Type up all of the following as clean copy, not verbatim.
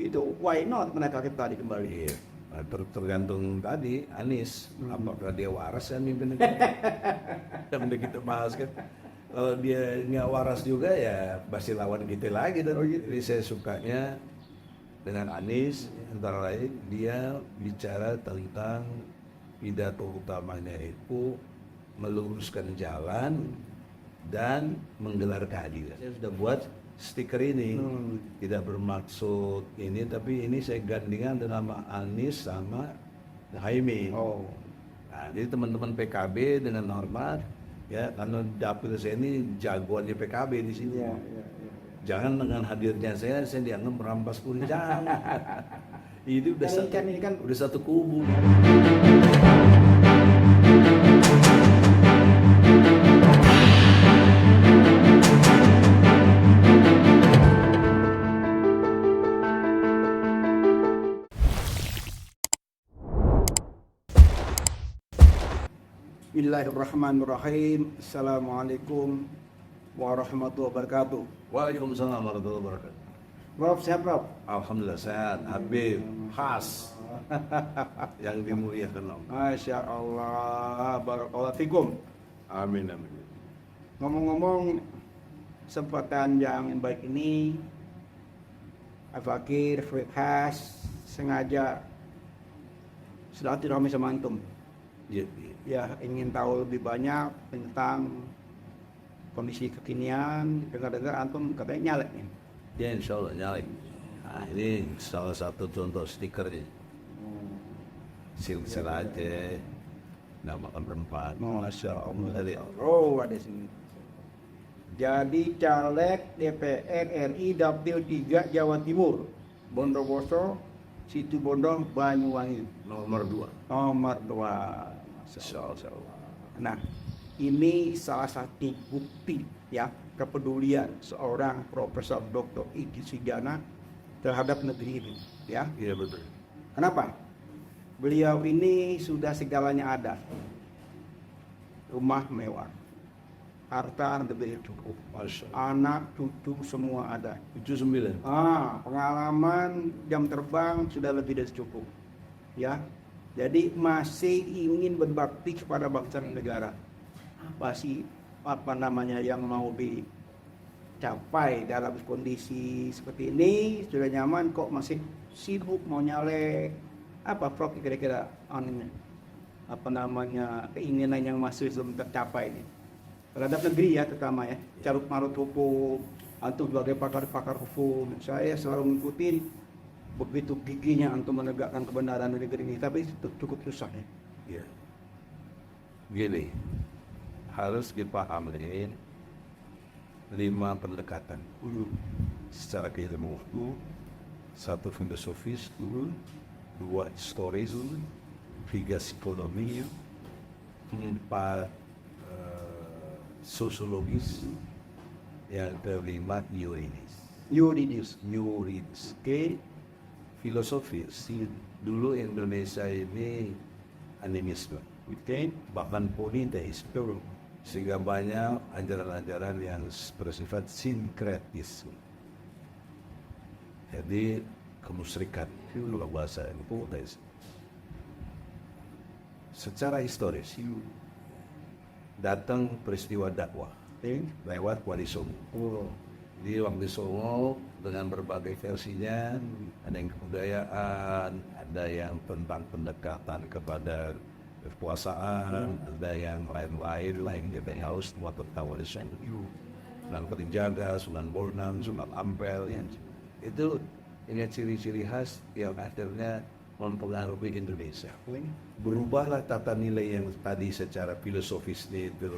Itu why not mereka tarik kembali? Iya. Nah, tergantung tadi Anies, apakah dia waras kan mimpin negara. Yang udah kita bahas kan. Kalau dia nggak waras juga ya pasti lawan kita lagi. Dan jadi saya sukanya dengan Anies antara lain dia bicara tentang pidato utamanya itu meluruskan jalan dan menggelar keadilan. Saya sudah buat stiker ini, tidak bermaksud ini, tapi ini saya gandingan dengan nama Anies sama Muhaimin. Oh, Nah, jadi teman-teman PKB dengan hormat, ya karena dapil saya ini jagoannya PKB di sini. iya, iya, iya. Jangan dengan hadirnya saya dianggap merampas kulit. Jangan. Ini udah Ini kan udah satu kubu. Bismillahirrahmanirrahim. Assalamualaikum warahmatullahi wabarakatuh. Waalaikumsalam warahmatullahi wabarakatuh. Prof, sehat Prof? Alhamdulillah sehat. Habib khas yang dimuliakan Allah. Masya Allah, barakallahu fikum. Amin amin. Ngomong-ngomong, kesempatan yang baik ini, Al-Fakir, Khas, sengaja silaturahmi sama antum. Ya, ya. Ya, ingin tahu lebih banyak tentang kondisi kekinian. Dengar-dengar antum katanya nyalek nih. Ya insya Allah nyalek. Nah, ini salah satu contoh stikernya. Silsil aja. Nama perempuan. Masya Allah. Dari Oh, ada sini. Jadi caleg DPR RI Dapil 3 Jawa Timur, Bondowoso, Situbondo, Banyuwangi, nomor 2. nomor 2. Insya Allah. Nah, ini salah satu bukti ya kepedulian seorang Profesor Dr. Iki Sujana terhadap negeri ini, ya. Iya betul. Kenapa? Beliau ini sudah segalanya ada. Rumah mewah, harta lebih cukup, Masya Allah. anak, cucu semua ada. 79. Pengalaman jam terbang sudah lebih dari cukup, ya. Jadi masih ingin berbakti kepada bangsa dan negara. Apa namanya yang mau dicapai dalam kondisi seperti ini? Sudah nyaman kok masih sibuk mau nyalek. Apa Prof kira-kira apa namanya keinginan yang masih belum tercapai ini terhadap negeri ya, terutama ya, carut marut hukum. Antum sebagai pakar-pakar hukum, saya selalu mengikuti begitu giginya antum menegakkan kebenaran di negeri ini, tapi itu cukup susah ya. Iya. Gini, harus dipahami 5 pendekatan secara keilmuan. 1 filosofis, 2 historis, 3 psikologi, 4 sosiologis, yang kelima yuridis. Oke, filosofis. Dulu Indonesia ini animisme, bahkan politeis, sehingga banyak ajaran-ajaran yang bersifat sinkretis. Jadi kemusyrikan kalau bahasa politeis. Secara historis datang peristiwa dakwah lewat Wali Songo. Jadi Wali Songo dengan berbagai versinya, ada yang kebudayaan, ada yang tentang pendekatan kepada kekuasaan, ada yang lain-lain yang harus waktu Wali Songo. Sunan Kalijaga, Sunan Bonang, Sunan Ampel, itu ini ciri-ciri khas yang akhirnya mempengaruhi Indonesia. Berubahlah tata nilai yang tadi secara filosofis itu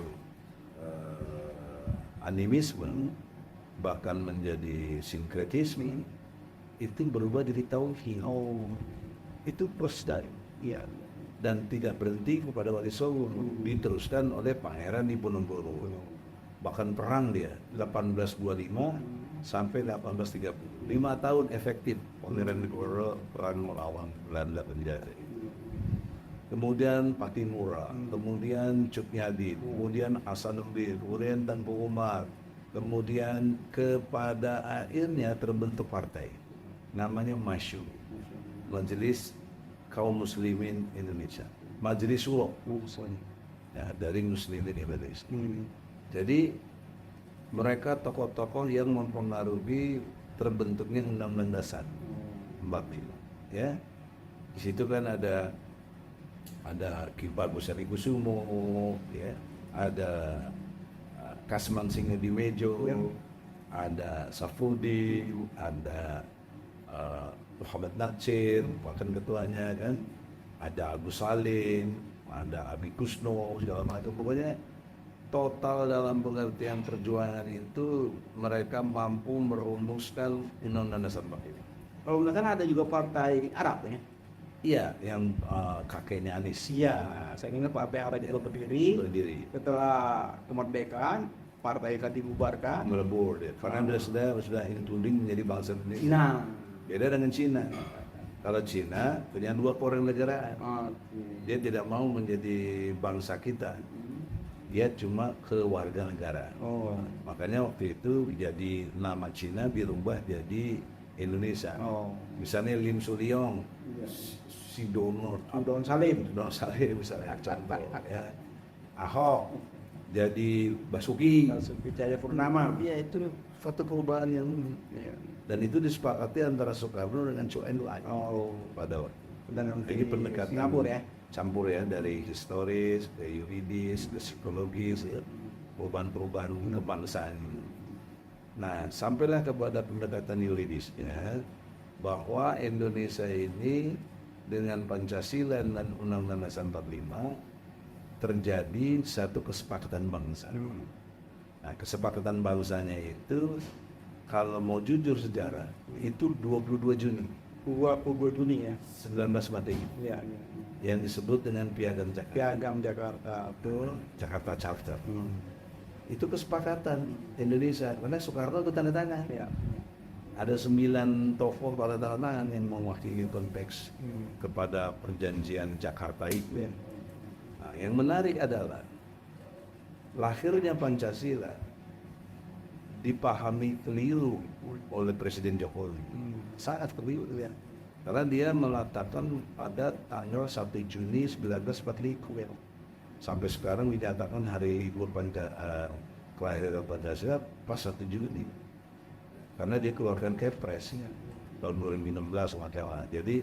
animisme, bahkan menjadi sinkretisme, itu berubah jadi tauhid. Itu prosdai, ya. Dan tidak berhenti kepada Wali Songo, diteruskan oleh Pangeran Diponegoro. Bahkan perang dia 1825 sampai 1830, 5 tahun efektif Pangeran Diponegoro perang melawan Belanda penjara. Kemudian Patimura, kemudian Cutnyadi, kemudian Hasanuddin, kemudian Tengku Umar, kemudian kepada akhirnya terbentuk partai. namanya MASYU, Majelis Kaum Muslimin Indonesia, Majelis Suro, ya, dari Muslimin Indonesia. Jadi mereka tokoh-tokoh yang mempengaruhi terbentuknya Undang-Undang Dasar 45. Ya, di situ kan ada Ki Bagus Harikusumo, ya, ada Kasman Singadimejo, ada Safudi, ada Muhammad Natsir, bahkan ketuanya kan, ada Agus Salim, ada Abi Kusno, segala macam. Pokoknya total dalam pengertian perjuangan itu mereka mampu merumuskan Undang-Undang Dasar 45. Kalau kan ada juga partai Arab ya. Iya, yang kakeknya Anies. Iya, saya ingat Pak Arab itu berdiri. Setelah kemerdekaan, partai kan dibubarkan. Melebur dia. Karena sudah including menjadi bangsa Indonesia. Nah, Beda dengan Cina. Kalau Cina punya 2 kewarganegaraan. Dia tidak mau menjadi bangsa kita. Dia cuma kewarganegaraan. Oh. Makanya waktu itu jadi nama Cina dirubah jadi Indonesia. Oh. Misalnya Lim Suliong, Sidono Salim. misalnya contoh, ya. Ahok jadi Basuki. Basuki Cahayapurnama. Ya, itu suatu perubahan yang dan itu disepakati antara Soekarno dengan Chou En-lai pada waktu. Dan Jadi pendekatan Singapura ya. campur ya, dari historis, ke yuridis, ke psikologis, ya, perubahan-perubahan kebangsaan. Nah, sampailah kepada pendekatan yuridis ya, bahwa Indonesia ini dengan Pancasila dan Undang-Undang Dasar 45 terjadi satu kesepakatan bangsa. Nah, kesepakatan bangsanya itu kalau mau jujur sejarah itu 22 Juni 22 Juni ya. 1945 Iya. yang disebut dengan Piagam Jakarta. Piagam Jakarta. Betul, Jakarta Charter. Itu kesepakatan Indonesia karena Soekarno itu tanda tangan. Ya. Ada 9 tokoh pada tanda tangan yang mewakili konteks kepada perjanjian Jakarta itu. Ya. Nah, yang menarik adalah lahirnya Pancasila dipahami keliru oleh Presiden Jokowi. Sangat keliru ya. Karena dia meletakkan pada tanggal 1 Juni 1945. Sampai sekarang dinyatakan hari libur kelahiran Pancasila pas 1 Juni. Karena dia keluarkan Kepres tahun 2016 waktu. Jadi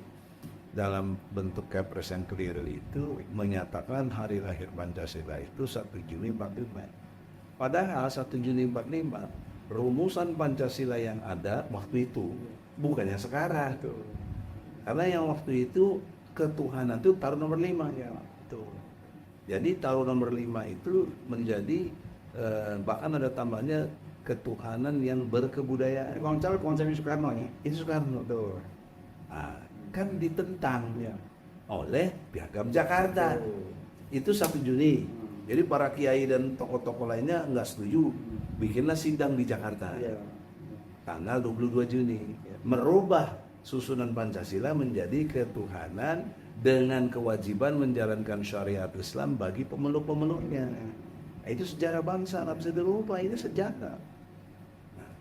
dalam bentuk Kepres yang keliru itu menyatakan hari lahir Pancasila itu 1 Juni 45. Padahal 1 Juni 45 rumusan Pancasila yang ada waktu itu bukannya sekarang. Karena yang waktu itu ketuhanan itu taruh nomor 5 ya. Betul. Jadi taruh nomor 5 itu menjadi bahkan ada tambahnya ketuhanan yang berkebudayaan. Konsepnya Soekarno ya. Itu Soekarno tuh. Nah, kan ditentang Ya. oleh Piagam Jakarta. Itu 1 Juni. Jadi para kiai dan tokoh-tokoh lainnya nggak setuju. Bikinlah sidang di Jakarta. Ya. Tanggal 22 Juni. Merubah susunan Pancasila menjadi ketuhanan dengan kewajiban menjalankan syariat Islam bagi pemeluk-pemeluknya. Nah, itu sejarah bangsa, nggak bisa dilupa, ini sejarah. Nah,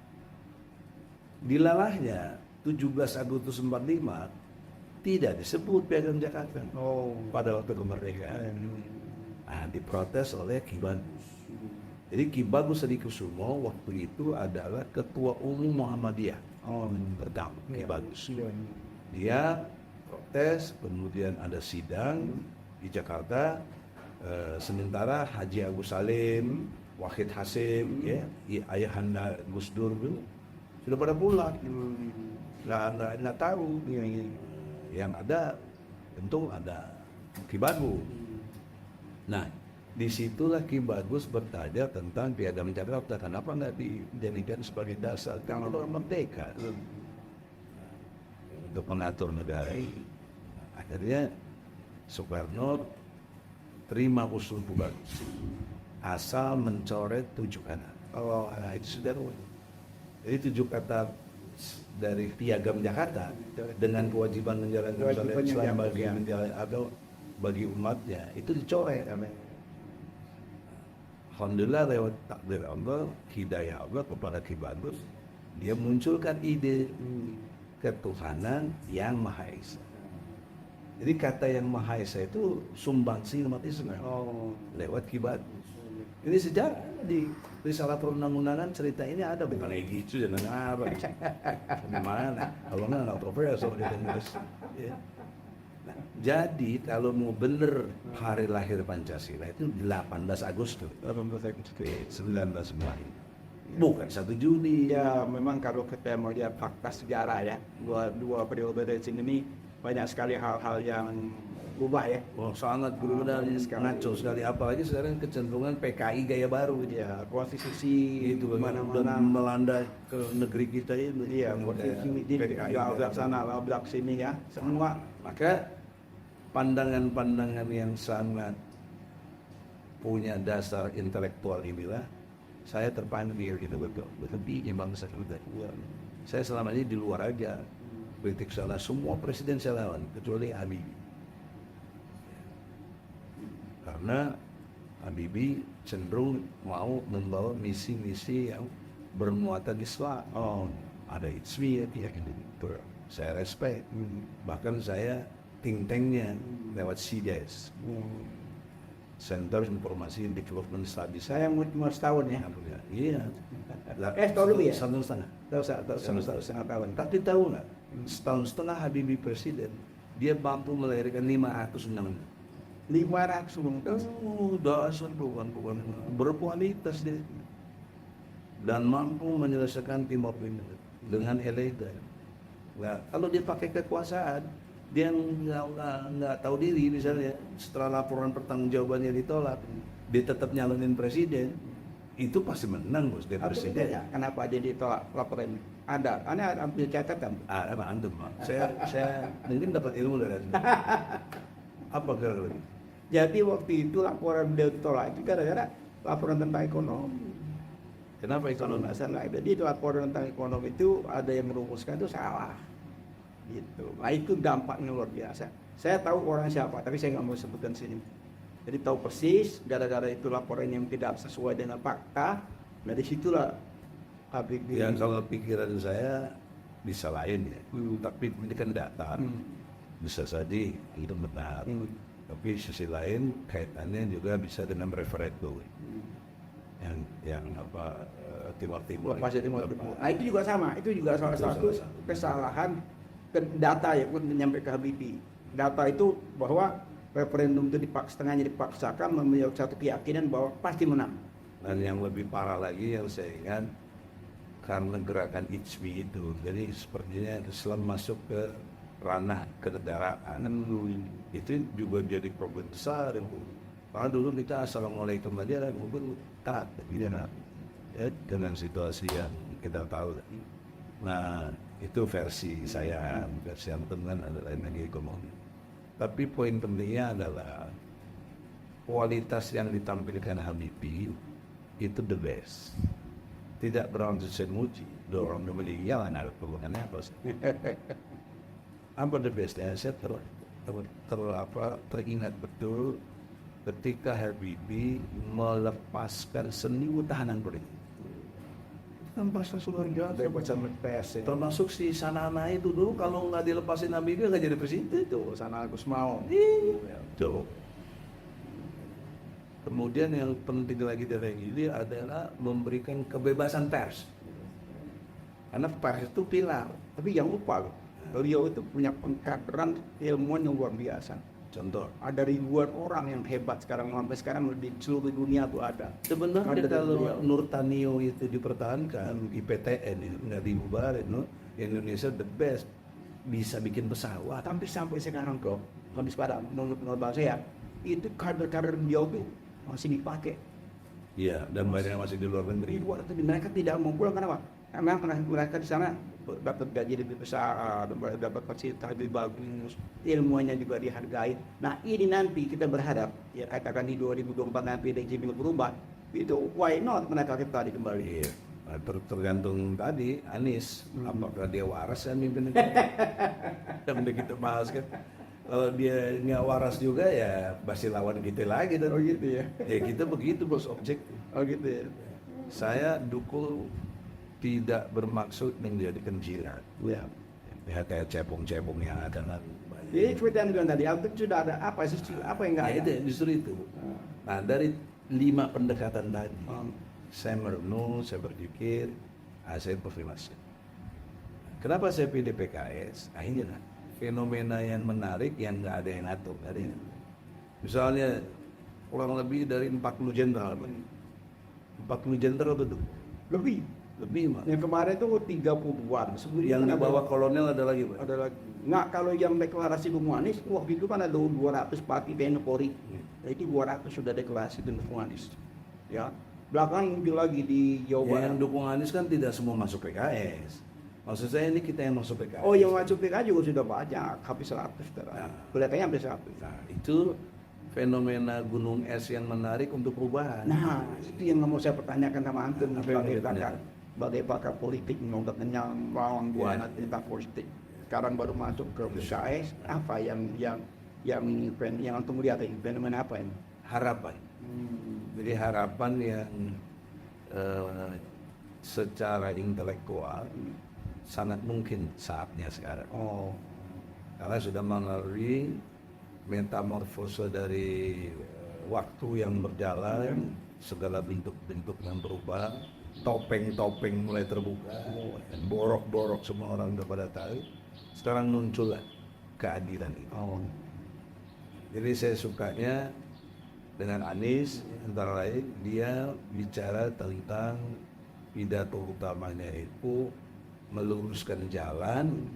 dilalahnya 17 Agustus 45 tidak disebut Piagam Jakarta pada waktu kemerdekaan. Nah, diprotes oleh Ki Bagus. Jadi Ki Bagus Harikusumo waktu itu adalah Ketua Umum Muhammadiyah pertama, Ki Bagus. Dia protes, kemudian ada sidang di Jakarta. Sementara Haji Agus Salim, Wahid Hasim, ya, ayahanda Gus Dur sudah pada pulang. Nggak tahu. Yang ada tentu ada Ki Bagus. Nah, disitulah Ki Bagus bertanya tentang Piagam Jakarta. Kenapa nggak dijadikan sebagai dasar kalau merdeka untuk mengatur negara ini? Akhirnya Soekarno terima usul Ki Bagus asal mencoret 7 kata. Nah, itu sudah. Jadi 7 kata dari Piagam Jakarta dengan kewajiban menjalankan syariat Islam bagi atau bagi umatnya itu dicoret. Alhamdulillah lewat takdir Allah, hidayah Allah kepada Ki Bagus, dia munculkan ide ketuhanan yang Maha Esa. Jadi kata yang Maha Esa itu sumbangsi umat Islam lewat kibat. Ini sejarah di risalah perundang-undangan cerita ini ada, bukan gitu dan apa gimana kalau nggak kontroversial di Inggris ya. Nah, jadi kalau mau bener hari lahir Pancasila itu 18 Agustus 1945, bukan 1 Juni. Ya memang kalau kita mau lihat fakta sejarah ya, dua periode dari sini ini banyak sekali hal-hal yang berubah ya. Oh, sangat berubah, ngaco sekali. Apalagi sekarang kecenderungan PKI gaya baru gitu. Ya, konstitusi Itu mana-mana melanda ke negeri kita ini. Iya, konstitusi di belah sana, belah sini ya, semua. Maka pandangan-pandangan yang sangat punya dasar intelektual inilah saya terpanggil gitu betul. Lebih bangsa kita. Saya selama ini di luar aja. Politik salah, semua presiden saya lawan kecuali Habibie. Karena Habibie cenderung mau membawa misi-misi yang bermuatan Islam. Ada Itsmi ya, saya respect. Bahkan saya think tanknya lewat CDS, Center Informasi Development Studies. Saya mau setahun ya. Iya. Setahun lebih ya? 1,5 tahun. 1,5 tahun. Tapi tahu nggak? Setahun setelah Habibie presiden, dia mampu melahirkan 500 undang-undang. 500 Dasar bukan berkualitas dia dan mampu menyelesaikan Timor Tengah dengan elegan. Nah, kalau dia pakai kekuasaan, dia nggak tahu diri misalnya setelah laporan pertanggungjawabannya ditolak, dia tetap nyalonin presiden, itu pasti menang bos dia presiden. Ya, kenapa dia ditolak laporan? Ada, Anda ambil catatan. Apa antum? Saya mungkin dapat ilmu dari anda. Apa kira-kira? Jadi waktu itu laporan beliau ditolak itu gara-gara laporan tentang ekonomi. Kenapa Kalau ekonomi? nggak salah, jadi itu laporan tentang ekonomi itu ada yang merumuskan itu salah. Gitu. Nah itu dampaknya luar biasa. Saya tahu orang siapa, tapi saya nggak mau sebutkan sini. Jadi tahu persis gara-gara itu laporan yang tidak sesuai dengan fakta. Dari situlah Habibie. Yang kalau pikiran saya bisa lain ya, tapi ini kan data, bisa saja itu benar. Tapi sisi lain kaitannya juga bisa dengan referendum yang apa Timur. Masih Timur. Nah itu juga sama, itu juga salah satu kesalahan data yang nyampe ke Habibie. Data itu bahwa referendum itu setengahnya dipaksakan memiliki satu keyakinan bahwa pasti menang. Dan yang lebih parah lagi yang saya ingat karena gerakan Itsmi itu, jadi sepertinya Islam masuk ke ranah kenegaraan, itu juga jadi problem besar itu. Karena dulu kita assalamualaikum aja dan mungkin taat ya, dengan situasi yang kita tahu. Nah itu versi saya, versi yang teman ada lain lagi ekonomi. Tapi poin pentingnya adalah kualitas yang ditampilkan Habibie itu the best. Tidak berarti saya muji, dorong membeli jalan ada hubungannya apa sih? Apa the best ya? Saya teringat betul ketika Habibie melepaskan seni tahanan politik. Tanpa luar biasa. Termasuk si Sanana itu dulu kalau nggak dilepasin Habibie nggak jadi presiden itu. Sana Gus Mau. Tuh. Kemudian yang penting lagi dari ini adalah memberikan kebebasan pers. Karena pers itu pilar. Tapi jangan lupa, beliau itu punya pengkaderan ilmuwan yang luar biasa. Contoh, Ada ribuan orang yang hebat sekarang, sampai sekarang di seluruh dunia tuh ada. sebenarnya Ada kalau beliau. Nurtanio itu dipertahankan, IPTN itu nggak dibubarin, no? Indonesia the best, bisa bikin pesawat. Tapi sampai sekarang kok, habis pada menurut saya, itu kader-kader beliau tuh masih dipakai. Iya, dan banyak masih di luar negeri. Ribuan, tapi mereka tidak mau pulang, kenapa? Karena mereka di sana dapat gaji lebih besar, dapat fasilitas lebih bagus, ilmunya juga dihargai. Nah ini nanti kita berharap, ya katakan di 2024 nanti rezim berubah, itu why not mereka tadi kembali. Iya. Nah, tergantung tadi Anies, apakah dia waras kan mimpin negara? Yang udah kita bahas kan. Kalau dia nggak waras juga ya pasti lawan kita lagi dan gitu ya. Ya kita begitu bos, objektif. Gitu ya. Saya dukung tidak bermaksud menjadikan jiran. Ya. ya kayak cepung-cepung yang ada kan. Jadi seperti yang bilang tadi, Alvin sudah ada apa sih, apa yang nggak Ya ada? itu justru itu. Nah dari 5 pendekatan tadi, saya merenung, saya berpikir, saya berkonfirmasi. Kenapa saya pilih PKS? Akhirnya fenomena yang menarik yang nggak ada yang ngatur, nggak ada yang ngatur. Misalnya kurang lebih dari 40 jenderal, 40 jenderal betul, Lebih. lebih mah. Yang kemarin itu 30-an. Yang di bawah kolonel ada lagi, Pak. ada lagi. Nggak, kalau yang deklarasi Bung Anies, waktu itu kan ada 200 Pati TNI Polri. Jadi 200 sudah deklarasi dengan Bung Anies. Ya. Belakang muncul lagi di Jawa Barat. Yang dukung Anies kan tidak semua masuk PKS. Maksud saya ini kita yang masuk PKS. Oh, yang masuk PKS juga sudah banyak, hampir 100. Nah. Kelihatannya hampir 100. Nah, itu fenomena gunung es yang menarik untuk perubahan. Nah, itu yang mau saya pertanyakan sama Anton Apa yang sebagai mau pakar, ditanyakan? sebagai pakar politik, udah kenyang bawang buana tentang politik. Sekarang baru masuk ke PKS, apa yang Anton melihat ini, fenomena apa ini? Harapan. Jadi harapan yang secara intelektual sangat mungkin saatnya sekarang. Oh, Karena sudah melalui metamorfose dari waktu yang berjalan, segala bentuk-bentuk yang berubah, topeng-topeng mulai terbuka, borok-borok semua orang udah pada tahu. Sekarang muncullah keadilan itu. oh, Jadi saya sukanya dengan Anies, antara lain dia bicara tentang pidato utamanya itu meluruskan jalan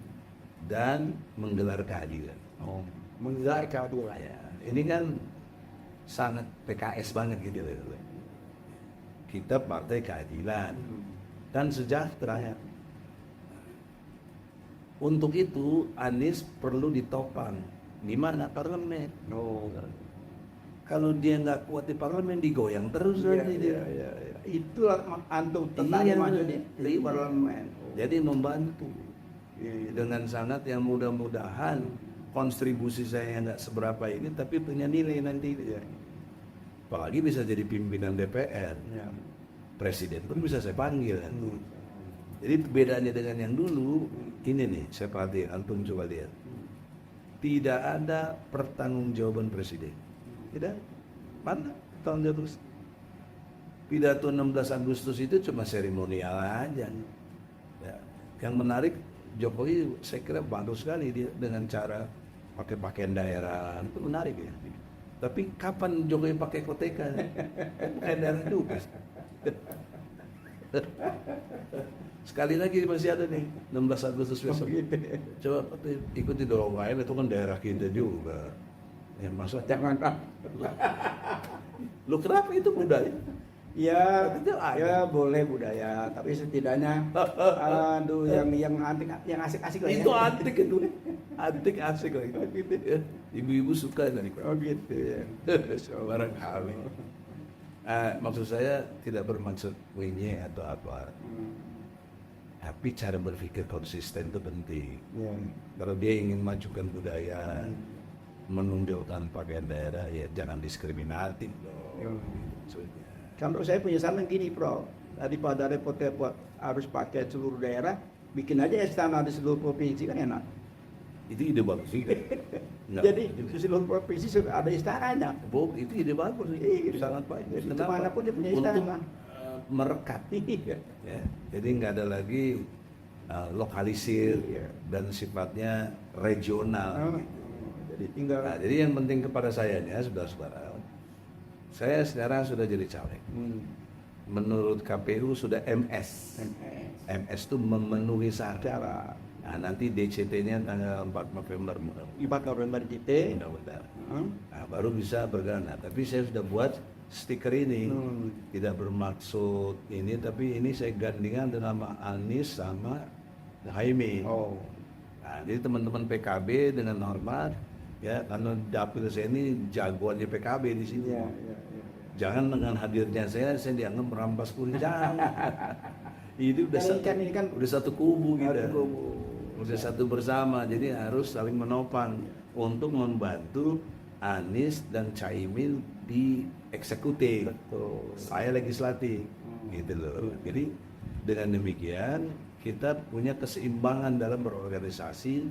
dan menggelar keadilan. oh, menggelar keadilan. Ya, ini kan sangat PKS banget gitu loh. Kita partai keadilan dan sejahtera. Ya. Untuk itu Anies perlu ditopang. Di mana? Parlemen. Oh, Kalau dia nggak kuat di parlemen digoyang terus iya, nanti dia. iya. Itulah Anton tertarik Iya, maju di iya. parlemen. Jadi membantu Iya. dengan sangat yang mudah-mudahan kontribusi saya yang nggak seberapa ini tapi punya nilai nanti. Iya. Apalagi bisa jadi pimpinan DPR, Iya. presiden pun bisa saya panggil kan. Hmm. Jadi bedanya dengan yang dulu ini nih saya perhatiin, antum coba lihat. Tidak ada pertanggungjawaban presiden. Tidak. Mana tanggung jawab terus? Pidato 16 Agustus itu cuma seremonial aja. Ya. Yang menarik Jokowi saya kira bagus sekali dia dengan cara pakai pakaian daerah itu menarik ya. Tapi kapan Jokowi pakai koteka? Pakaian daerah juga. Sekali lagi masih ada nih 16 Agustus besok. gitu. Coba ikuti dorong lain itu kan daerah kita juga. Ya masa Jangan lu kenapa itu budaya? ya, Tapi itu ada. ya boleh budaya, tapi setidaknya aduh yang antik, yang asik-asik lah ya. Itu antik itu. Antik asik lah itu. Ya, ibu-ibu suka kan itu. Oh gitu ya. Barangkali. Maksud saya tidak bermaksud winye atau apa. Tapi cara berpikir konsisten itu penting. Ya. Kalau dia ingin majukan budaya, menunjukkan pakaian daerah, ya jangan diskriminatif dong. Maksudnya. Kalau saya punya saran gini, Bro. Daripada repot-repot harus pakai seluruh daerah, bikin aja istana di seluruh provinsi kan enak. Itu ide bagus sih. Jadi di seluruh provinsi sudah ada istananya. Itu ide bagus sih. Iya. Sangat baik. Jadi Kenapa? kemanapun dia punya Untuk istana. merekat. Iya. Ya. Jadi nggak ada lagi lokalisir Iya. dan sifatnya regional. Oh, jadi tinggal Nah, jadi yang penting kepada sayanya, saudara-saudara, saya sekarang sudah jadi caleg. Menurut KPU sudah MS. MS itu memenuhi syarat. cara Nah, nanti DCT-nya tanggal 4 November. 4 November JT. Mudah-mudahan. Nah, baru bisa berjalan. Nah, tapi saya sudah buat stiker ini. Tidak bermaksud ini, tapi ini saya gandingan dengan nama Anies sama Muhaimin. Oh. Nah, jadi teman-teman PKB dengan hormat, ya karena dapil saya ini jagoannya PKB di sini. Iya, iya, iya. Jangan dengan hadirnya saya dianggap merampas kulit. Jangan. Itu udah Ini kan udah satu kubu gitu. Satu kubu. Udah satu bersama, jadi harus saling menopang untuk membantu Anies dan Caimin di eksekutif. Betul. Saya legislatif, gitu loh. Jadi dengan demikian kita punya keseimbangan dalam berorganisasi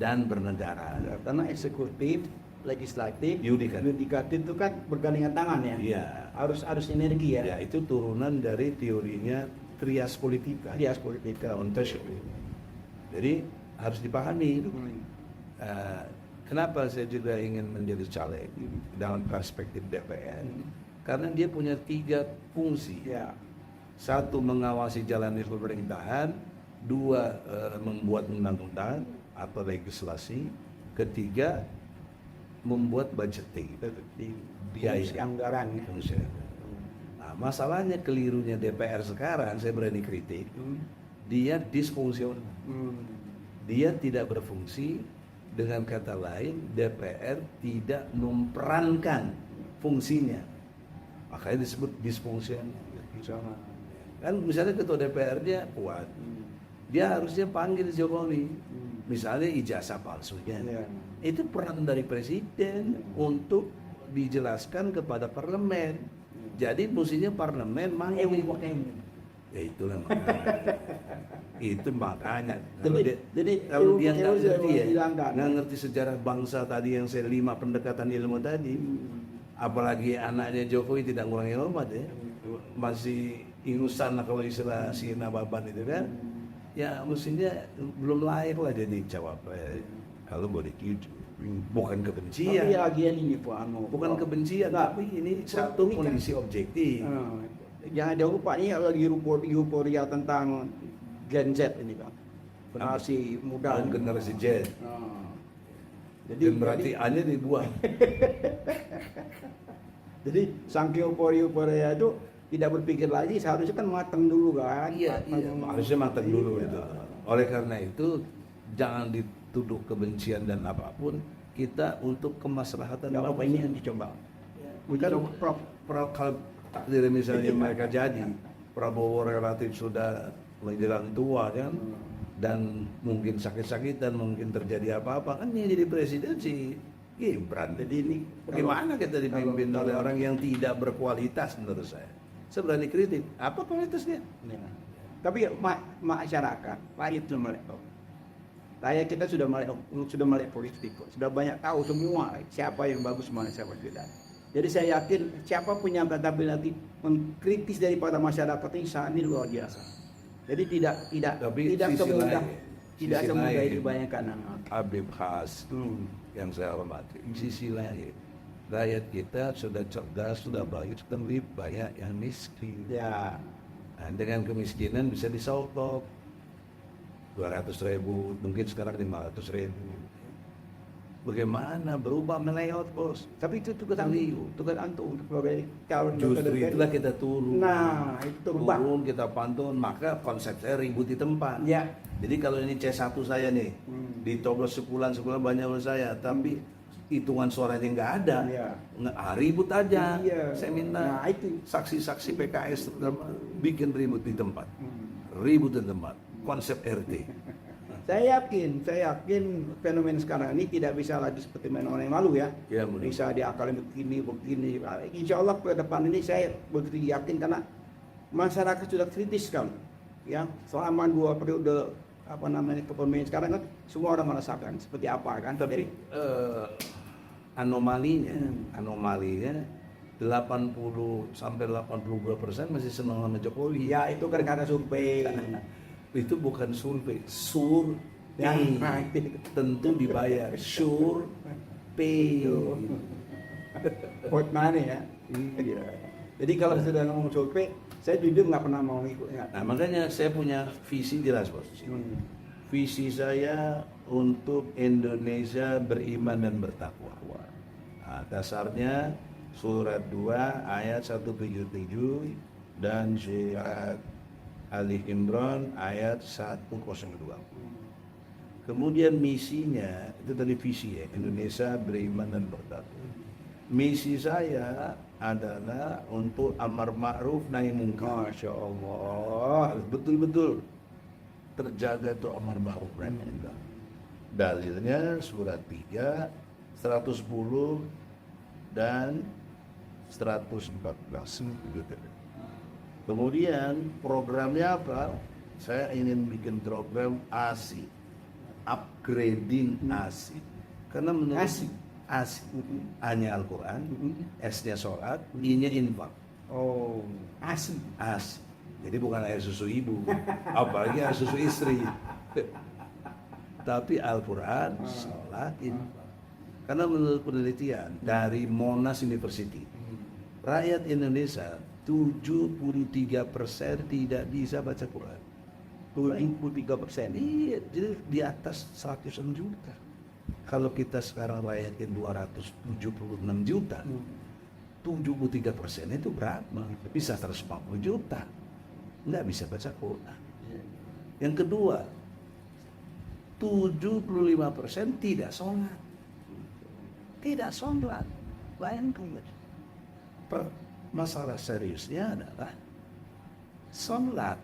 dan bernegara. Ya, karena eksekutif, legislatif, Yudikatif. yudikatif itu kan bergandengan tangan ya. Iya. Harus sinergi ya. Ya, itu turunan dari teorinya trias politika. Trias politika. Ontologi. Jadi harus dipahami. Kenapa saya juga ingin menjadi caleg dalam perspektif DPR? Karena dia punya 3 fungsi. Ya. 1, mengawasi jalannya pemerintahan. 2, membuat undang-undang atau legislasi. 3, membuat budgeting, Di biaya fungsi anggaran ya. fungsi. Nah, masalahnya kelirunya DPR sekarang, saya berani kritik, dia disfungsional. Dia tidak berfungsi, dengan kata lain DPR tidak memperankan fungsinya. Makanya disebut disfungsional. Kan misalnya ketua DPR-nya kuat, dia harusnya panggil Jokowi, misalnya ijazah palsunya. Ya. Itu peran dari presiden untuk dijelaskan kepada parlemen. Jadi mestinya parlemen manggil. Ya itulah makanya. Itu makanya. Kalau dia nggak ngerti ya, nggak ngerti sejarah bangsa tadi yang saya 5 pendekatan ilmu tadi, apalagi anaknya Jokowi tidak ngurangi hormat ya, masih ingusan lah kalau istilah si Nababan itu kan. Ya mestinya belum layak lah jadi cawapres. Kalau boleh gitu, bukan kebencian. Tapi lagian ini Pak Bukan kebencian, Nggak. tapi ini satu Ini kan- kondisi objektif. Jangan jauh lupa nih lagi euforia tentang Gen Z ini Bang. Generasi muda. Dan generasi Z. Jadi Dan berarti A-nya dibuang. jadi saking euforia itu tidak berpikir lagi, seharusnya kan matang dulu kan. Iya, harusnya matang dulu itu. Oleh karena itu jangan dituduh kebencian dan apapun, kita untuk kemaslahatan Nggak apa-apa, bangsa. ini yang dicoba. Bukan kalau takdir misalnya mereka jadi, Prabowo relatif sudah menjelang tua kan, dan mungkin sakit-sakitan, mungkin terjadi apa-apa, kan yang jadi presiden sih Gibran. Jadi ini bagaimana kita dipimpin oleh orang yang tidak berkualitas menurut saya. Saya berani kritik, apa kualitasnya? Ya. Tapi masyarakat rakyat sudah melek. Rakyat kita sudah melek politik kok. Sudah banyak tahu semua siapa yang bagus, mana siapa tidak. Jadi saya yakin siapa punya kapabilitas mengkritis daripada masyarakat ini luar biasa. Jadi tidak Tapi tidak sisi semudah lain, tidak sisi semudah lain, itu dibayangkan. Habib Khas yang saya hormati. Di sisi lain, rakyat kita sudah cerdas, sudah baik, sedang lebih banyak yang miskin. Ya. Nah, dengan kemiskinan bisa disogok 200.000, mungkin sekarang 500.000. Bagaimana berubah meleot bos? Tapi itu tugas antum untuk sebagai calon Justru DPR. itulah kita turun. Nah, itu rubah. Turun kita pantun, maka konsep saya ribut di tempat. Ya. Jadi kalau ini C1 saya nih, ditoblos sebulan banyak oleh saya, tapi hitungan suaranya nggak ada, Iya. Ribut aja. Iya. Saya minta Nah, itu. saksi-saksi PKS bikin ribut di tempat, ribut di tempat, konsep RT. Saya yakin fenomena sekarang ini tidak bisa lagi seperti fenomena yang lalu ya. Ya, mudah. Bisa diakalin begini. Insya Allah ke depan ini saya begitu yakin karena masyarakat sudah kritis sekali. Ya, selama 2 periode kepemimpinan sekarang kan semua orang merasakan seperti apa kan. Tapi anomalinya 80 sampai 82% masih senang sama Jokowi. Ya itu kan karena survei. Itu bukan survei, Ya, tentu dibayar survei. Vote money ya. Iya. Jadi kalau sudah ngomong survei, saya jujur nggak pernah mau ikut. Nah makanya saya punya visi jelas bos. Visi saya untuk Indonesia beriman dan bertakwa. Nah, dasarnya surat 2 ayat 177 dan surat Ali Imran ayat 102. Kemudian misinya, itu tadi visi ya, Indonesia beriman dan bertakwa. Misi saya adalah untuk amar ma'ruf nahi munkar. Masya Allah. Harus betul-betul terjaga itu amar ma'ruf nahi munkar. Dalilnya surat 3, 110 dan 114. Kemudian programnya apa? saya ingin bikin program ASI, upgrading ASI. Karena menurut ASI? ASI, A-nya Al-Quran, S-nya sholat, I-nya infak. Oh, asli. ASI. Jadi bukan air susu ibu, apalagi air susu istri. Tapi Al-Quran, sholat, infak. Karena menurut penelitian dari Monash University, rakyat Indonesia 73% tidak bisa baca Quran. 73%. Iya, jadi di atas 100 juta. Kalau kita sekarang rayatin 276 juta, 73% itu berapa? Bisa 140 juta. Nggak bisa baca Quran. Yang kedua, 75% tidak sholat. Tidak sholat. Bayangkan. Masalah seriusnya adalah sholat.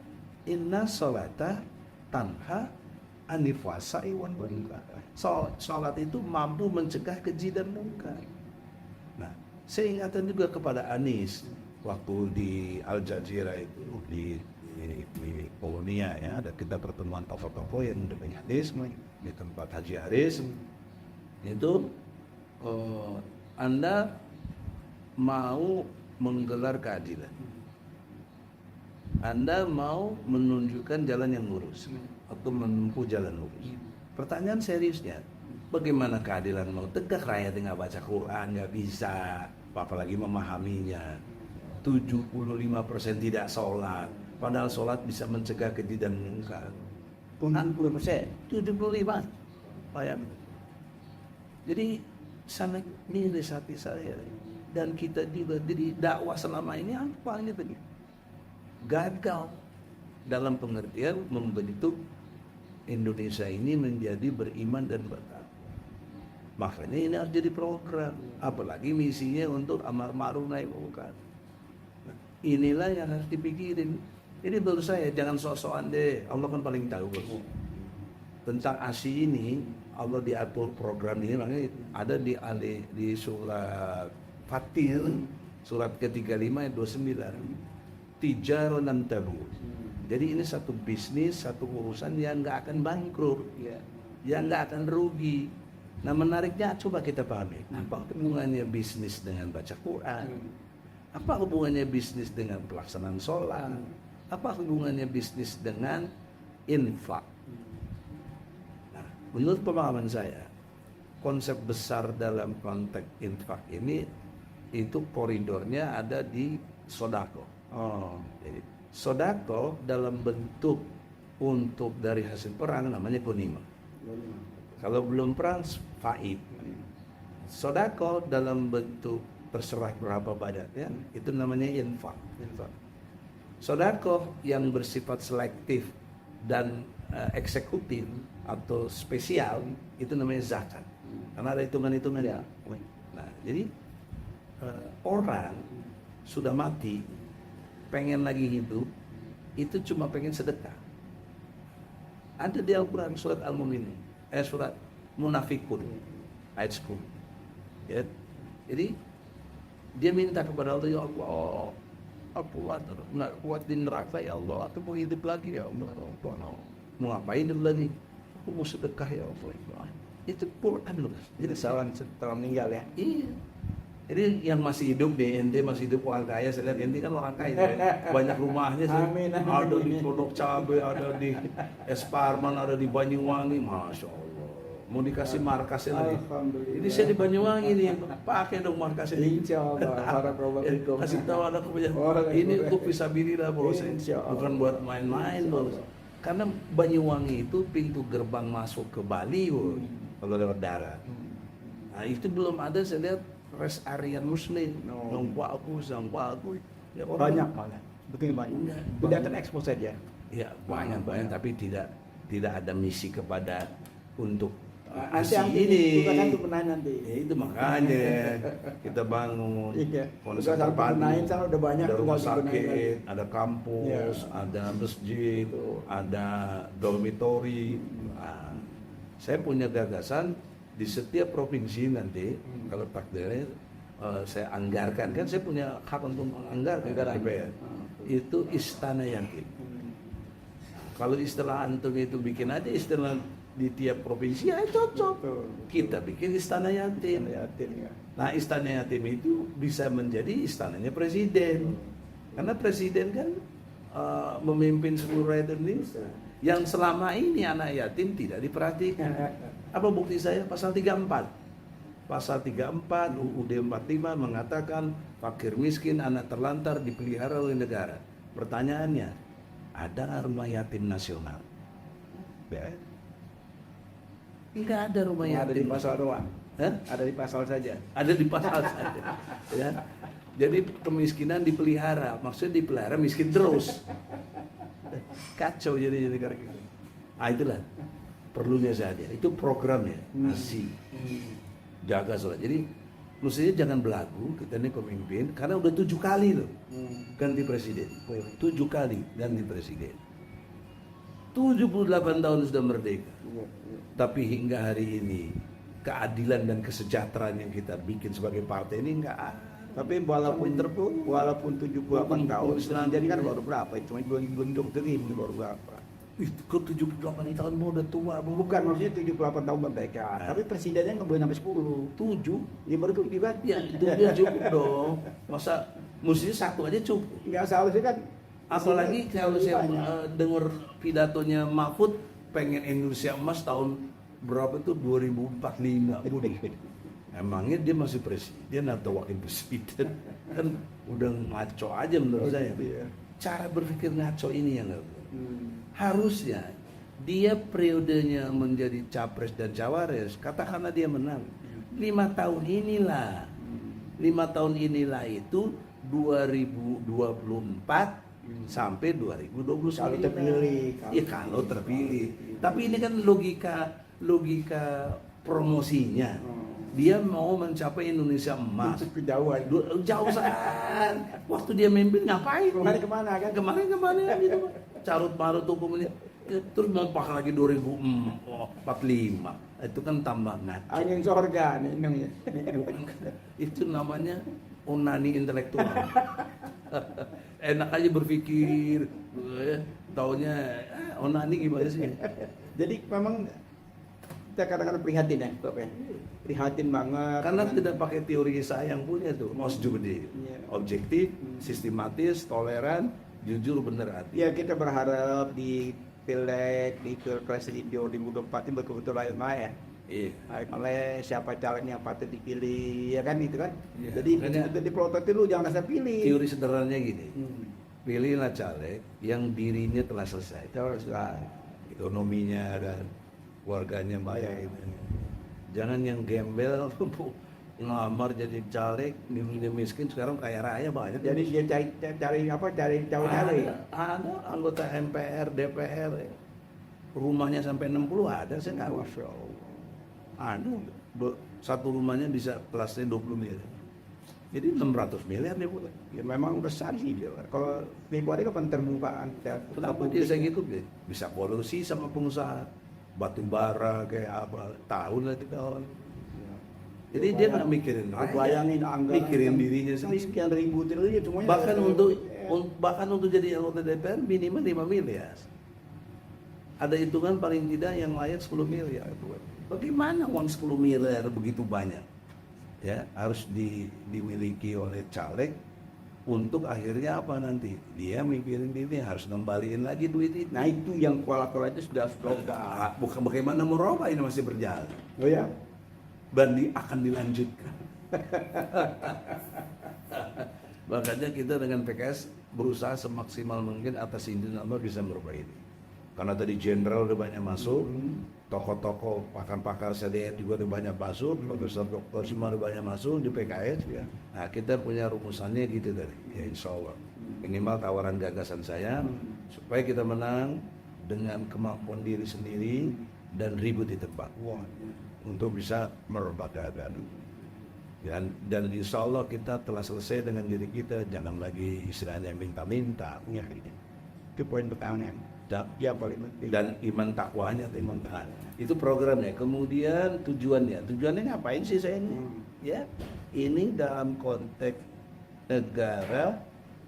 Inna sholata tanha anifasai wan munkar. Sholat itu mampu mencegah keji dan munkar. Nah, saya ingatkan juga kepada Anis waktu di Al Jazeera itu di Kolonia ya, ada kita pertemuan tokoh-tokoh yang mendukung hadis di tempat Haji Haris. Itu Anda mau menggelar keadilan, Anda mau menunjukkan jalan yang lurus atau menempuh jalan lurus. Pertanyaan seriusnya, bagaimana keadilan mau tegak? Rakyat nggak baca Quran, nggak bisa, apalagi memahaminya. 75% tidak sholat, padahal sholat bisa mencegah keji dan munkar. 70%. 75, bayang. Jadi sangat miris hati saya. Dan kita juga jadi dakwah selama ini apa ini tadi? Gagal dalam pengertian membentuk Indonesia ini menjadi beriman dan bertakwa. Makanya ini harus jadi program, apalagi misinya untuk amar ma'ruf nahi munkar. Inilah yang harus dipikirin. Ini menurut saya jangan sok-sokan deh. Allah kan paling tahu bos. Tentang ASI ini Allah diatur program ini, makanya ada di surat Fatih, surat ke-35 ayat 29. Tijar dan tabu. Jadi ini satu bisnis, satu urusan yang nggak akan bangkrut, yang nggak akan rugi. Nah menariknya coba kita pahami, apa hubungannya bisnis dengan baca Quran? Apa hubungannya bisnis dengan pelaksanaan sholat? Apa hubungannya bisnis dengan infak? Nah, menurut pemahaman saya, konsep besar dalam konteks infak ini itu koridornya ada di sodako. Jadi sodako dalam bentuk untuk dari hasil perang namanya ghanimah. Kalau belum perang faid. Sodako dalam bentuk terserah berapa badannya itu namanya infak. Sodako yang bersifat selektif dan eksekutif atau spesial itu namanya zakat. Karena ada hitungan-hitungannya. Nah, jadi orang sudah mati pengen lagi hidup itu cuma pengen sedekah. Ada di Al-Quran surat Al-Mu'minin, surat Munafikun ayat 10. Ya. Jadi dia minta kepada Allah, ya Allah, aku nggak kuat di neraka ya Allah, aku mau hidup lagi ya Allah. Mau ngapain hidup lagi? Aku mau sedekah ya Allah. Itu Quran loh. Jadi setelah meninggal ya. Iya. Jadi yang masih hidup di ente masih hidup orang kaya, saya lihat ente kan orang kaya, banyak rumahnya, Amin, amin. ada di Pondok Cabe, ada di Es Parman, ada di Banyuwangi, masya Allah. Mau dikasih markasnya lagi. Alhamdulillah. Ini saya di Banyuwangi nih, pakai dong markasnya. Insya Allah. Barakallahu Kasih tahu anak punya, Orang ini yang untuk fisabilillah bos, Insya Allah. bukan buat main-main bos. Karena Banyuwangi itu pintu gerbang masuk ke Bali bos, kalau lewat darat. Nah itu belum ada saya lihat rest area Muslim, yang bagus. Ya, Banyak malah. Betul banyak. Tidak terekspos saja. Ya banyak, tapi tidak ada misi kepada untuk Nanti ASI ini. bukan satu penahan nanti. Ya, itu makanya kita bangun Iya. konsep Bukan satu terpadu. penahan, sana udah banyak Ada tinggal rumah dibenahin sakit, lagi. ada kampus, ada masjid, ada dormitory. Nah, saya punya gagasan di setiap provinsi nanti kalau takdirnya saya anggarkan, kan saya punya hak untuk menganggarkan DPR. Itu istana yatim. Kalau istilah antum itu bikin aja istilah di tiap provinsi ya cocok. Betul. Kita bikin istana yatim. Yatim ya. Nah istana yatim itu bisa menjadi istananya presiden. Karena presiden kan memimpin seluruh rakyat Indonesia. Yang selama ini anak yatim tidak diperhatikan. Apa bukti saya? Pasal 34. Pasal 34 UUD 45 mengatakan fakir miskin anak terlantar dipelihara oleh negara. Pertanyaannya, ada rumah yatim nasional? Ya. Enggak ada rumah Ada di yatim. pasal doang. Hah? Ada di pasal saja. Ada di pasal saja. Ya. Jadi kemiskinan dipelihara, maksudnya dipelihara miskin terus. Kacau jadi negara kita. Itulah perlunya saja. Itu programnya. Masih jaga sholat. Jadi mestinya jangan belagu, kita ini pemimpin, karena udah 7 kali loh ganti presiden. 7 kali ganti presiden. 78 tahun sudah merdeka. Tapi hingga hari ini keadilan dan kesejahteraan yang kita bikin sebagai partai ini enggak ada. Tapi walaupun 78 tahun, jadi kan baru berapa? Itu belum doktrin baru berapa? Itu ke 78 tahun mau udah tua, Bu. Bukan maksudnya 78 tahun merdeka, tapi presidennya nggak boleh sampai 10. 7. Ya baru kan? Ya itu dia cukup dong. Masa mestinya 1 aja cukup. Nggak seharusnya kan. Apalagi kalau saya banyak. dengar pidatonya Mahfud pengen Indonesia emas tahun berapa itu 2045. Budi. Emangnya dia masih presiden atau wakil presiden? Kan udah ngaco aja menurut saya. Iya. Cara berpikir ngaco ini yang harusnya dia periodenya menjadi capres dan cawapres, katakanlah dia menang 5 tahun inilah 5 tahun inilah itu 2024 sampai 2029 Kalau terpilih, ya kalau terpilih. Tapi ini kan logika promosinya. Dia mau mencapai Indonesia emas. Itu kejauhan. Jauh sangat. Waktu dia memimpin ngapain? Kemarin kemana kan? Kemarin gitu. Carut marut hukumnya. Terus mau pakai lagi 2045. Itu kan tambah ngaco. Angin sorga nih namanya. Itu namanya onani intelektual. Enak aja berpikir. Taunya onani gimana sih? Jadi memang kita kadang-kadang prihatin ya, Prof, ya. Prihatin banget. Karena tidak pakai teori saya yang punya tuh, most judi, objektif, sistematis, toleran, jujur, bener hati. Ya kita berharap di Pileg, di Pilpres di 2024 ini betul-betul rakyat maya. Iya. Oleh siapa calon yang patut dipilih, ya kan itu kan. Iya, Jadi makanya- betul diprotot dulu, jangan asal pilih. Teori sederhananya gini, pilihlah caleg yang dirinya telah selesai, Terus lah. ekonominya dan keluarganya baik. Jangan yang gembel, ngelamar jadi caleg, dirinya miskin, sekarang kaya raya banyak. Jadi dia cari cawe-cawe. Ada anggota MPR, DPR, rumahnya sampai 60 ada, saya nggak tahu. Masya Allah. Ada, satu rumahnya bisa kelasnya 20 miliar. Jadi 600 miliar dia boleh. Ya memang udah sari dia. Kalau pribadi kan terbukaan. Kenapa dia saya gitu? Bisa kolusi sama pengusaha batu bara kayak apa, tahun lah kita orang. Jadi dia nggak mikirin rakyat, Bayangin anggaran mikirin dirinya kan sendiri. sekian ribu triliun semuanya. Bahkan untuk jadi anggota DPR minimal 5 miliar. Ada hitungan paling tidak yang layak 10 miliar. Bagaimana uang 10 miliar begitu banyak? Ya, harus dimiliki oleh caleg untuk akhirnya apa nanti? Dia mikirin diri harus ngembaliin lagi duit itu. Nah itu yang kuala-kuala itu sudah Bukan bagaimana merubah, ini masih berjalan. Oh ya. Banding akan dilanjutkan. Makanya kita dengan PKS berusaha semaksimal mungkin atas izin Allah bisa merubah ini. Karena tadi jenderal udah banyak masuk, tokoh-tokoh pakar-pakar CDR juga udah banyak masuk, profesor doktor semua udah banyak masuk di PKS. Ya. Nah kita punya rumusannya gitu tadi, ya insya Allah. Minimal tawaran gagasan saya supaya kita menang dengan kemampuan diri sendiri dan ribut di tempat. Untuk bisa merubah keadaan. Dan insya Allah kita telah selesai dengan diri kita, jangan lagi istilahnya minta-minta. Ya, itu poin pertahanan. Ya paling penting. Dan iman takwanya iman tahan. Itu programnya. Kemudian tujuannya ngapain sih saya ini? Ya, ini dalam konteks negara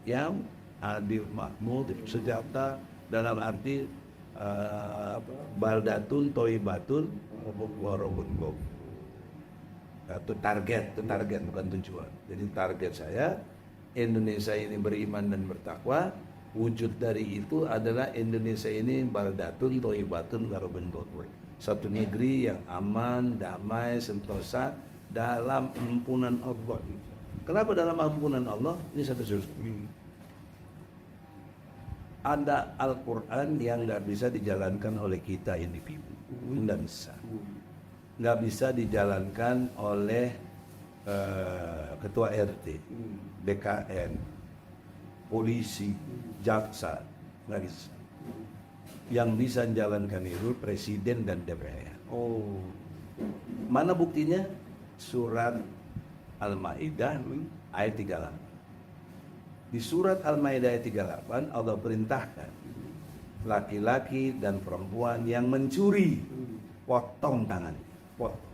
yang adil, makmur, sejahtera, dalam arti baldatun toibatun warobun gob. Itu target bukan tujuan. Jadi target saya Indonesia ini beriman dan bertakwa. Wujud dari itu adalah Indonesia ini baldatun toibatun warobun gob. Satu negeri yang aman, damai, sentosa dalam ampunan Allah. Kenapa dalam ampunan Allah? Ini satu sudut. Ada Al-Quran yang nggak bisa dijalankan oleh kita individu, nggak bisa. Nggak bisa dijalankan oleh ketua RT, BKN, polisi, jaksa, nggak bisa. Yang bisa menjalankan itu Presiden dan DPR. Oh. Mana buktinya? Surat Al-Maidah ayat 38. Di surat Al-Maidah ayat 38 Allah perintahkan laki-laki dan perempuan yang mencuri potong tangan. Potong.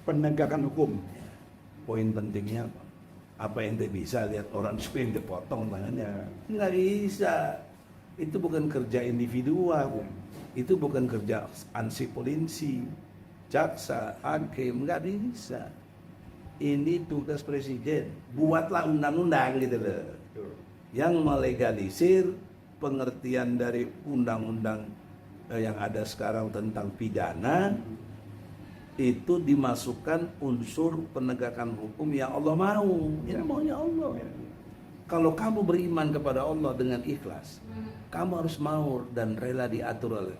Penegakan hukum. Poin pentingnya apa? Apa yang tidak bisa lihat orang supaya dipotong tangannya? Nggak bisa. Itu bukan kerja individual. Itu bukan kerja ansih polisi, jaksa, hakim, nggak bisa. Ini tugas presiden. Buatlah undang-undang gitu loh. Yang melegalisir pengertian dari undang-undang yang ada sekarang tentang pidana, itu dimasukkan unsur penegakan hukum yang Allah mau. Ini maunya Allah. Kalau kamu beriman kepada Allah dengan ikhlas, kamu harus mau dan rela diatur oleh.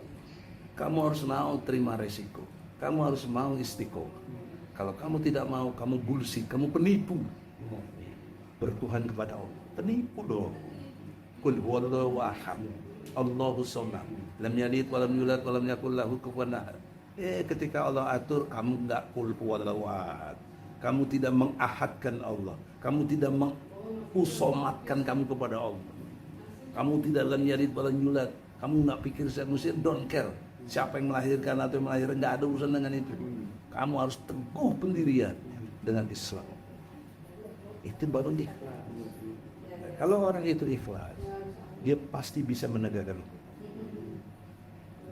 Kamu harus mau terima resiko. Kamu harus mau istiqomah. Kalau kamu tidak mau, kamu bullshit, kamu penipu. Bertuhan kepada Allah. Penipu dong. Qul huwallahu ahad. Allahus samad. Lam yalid wa lam yulad wa lam yakul lahu kufuwan ahad. Ketika Allah atur, kamu enggak qul huwallahu ahad. Kamu tidak mengahadkan Allah. Kamu tidak mengusomatkan kamu kepada Allah. Kamu tidak lam yalid wa lam yulad. Kamu enggak pikir saya musir, don't care. Siapa yang melahirkan atau yang melahirkan, enggak ada urusan dengan itu. Kamu harus teguh pendirian dengan Islam. Itu baru ikhlas. Kalau orang itu ikhlas, dia pasti bisa menegakkan hukum.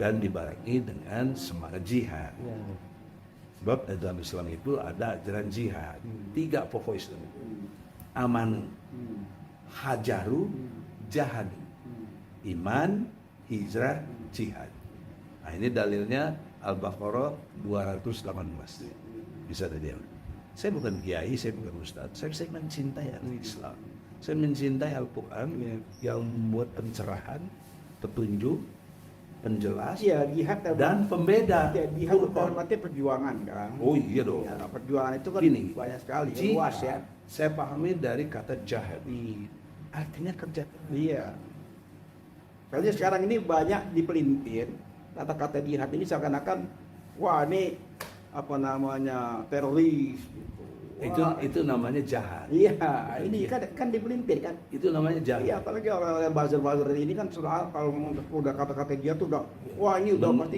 Dan dibarengi dengan semangat jihad. Sebab dalam Islam itu ada ajaran jihad. 3 pokok Islam. Aman, hajaru, jahadu. Iman, hijrah, jihad. Nah, ini dalilnya Al-Baqarah 218. Bisa tadi. Saya bukan kiai, saya bukan ustadz. Saya mencintai Islam. Saya mencintai Al-Quran yang membuat pencerahan, petunjuk, penjelas, Iya, jihad dan pembeda. Ya, jihad itu artinya perjuangan kan. Oh iya dong. Ya, perjuangan itu kan Gini, banyak sekali, jihad, luas ya. saya pahami dari kata jahad. Artinya kerja. Iya. Soalnya sekarang ini banyak dipelintir kata-kata jihad ini seakan-akan wah ini apa namanya teroris gitu. Wah, Itu namanya jahat. iya, ini kan dipelintir kan. Itu namanya jahat. Iya, apalagi orang-orang buzzer-buzzer ini kan kalau udah kata-kata dia tuh udah wah ini udah pasti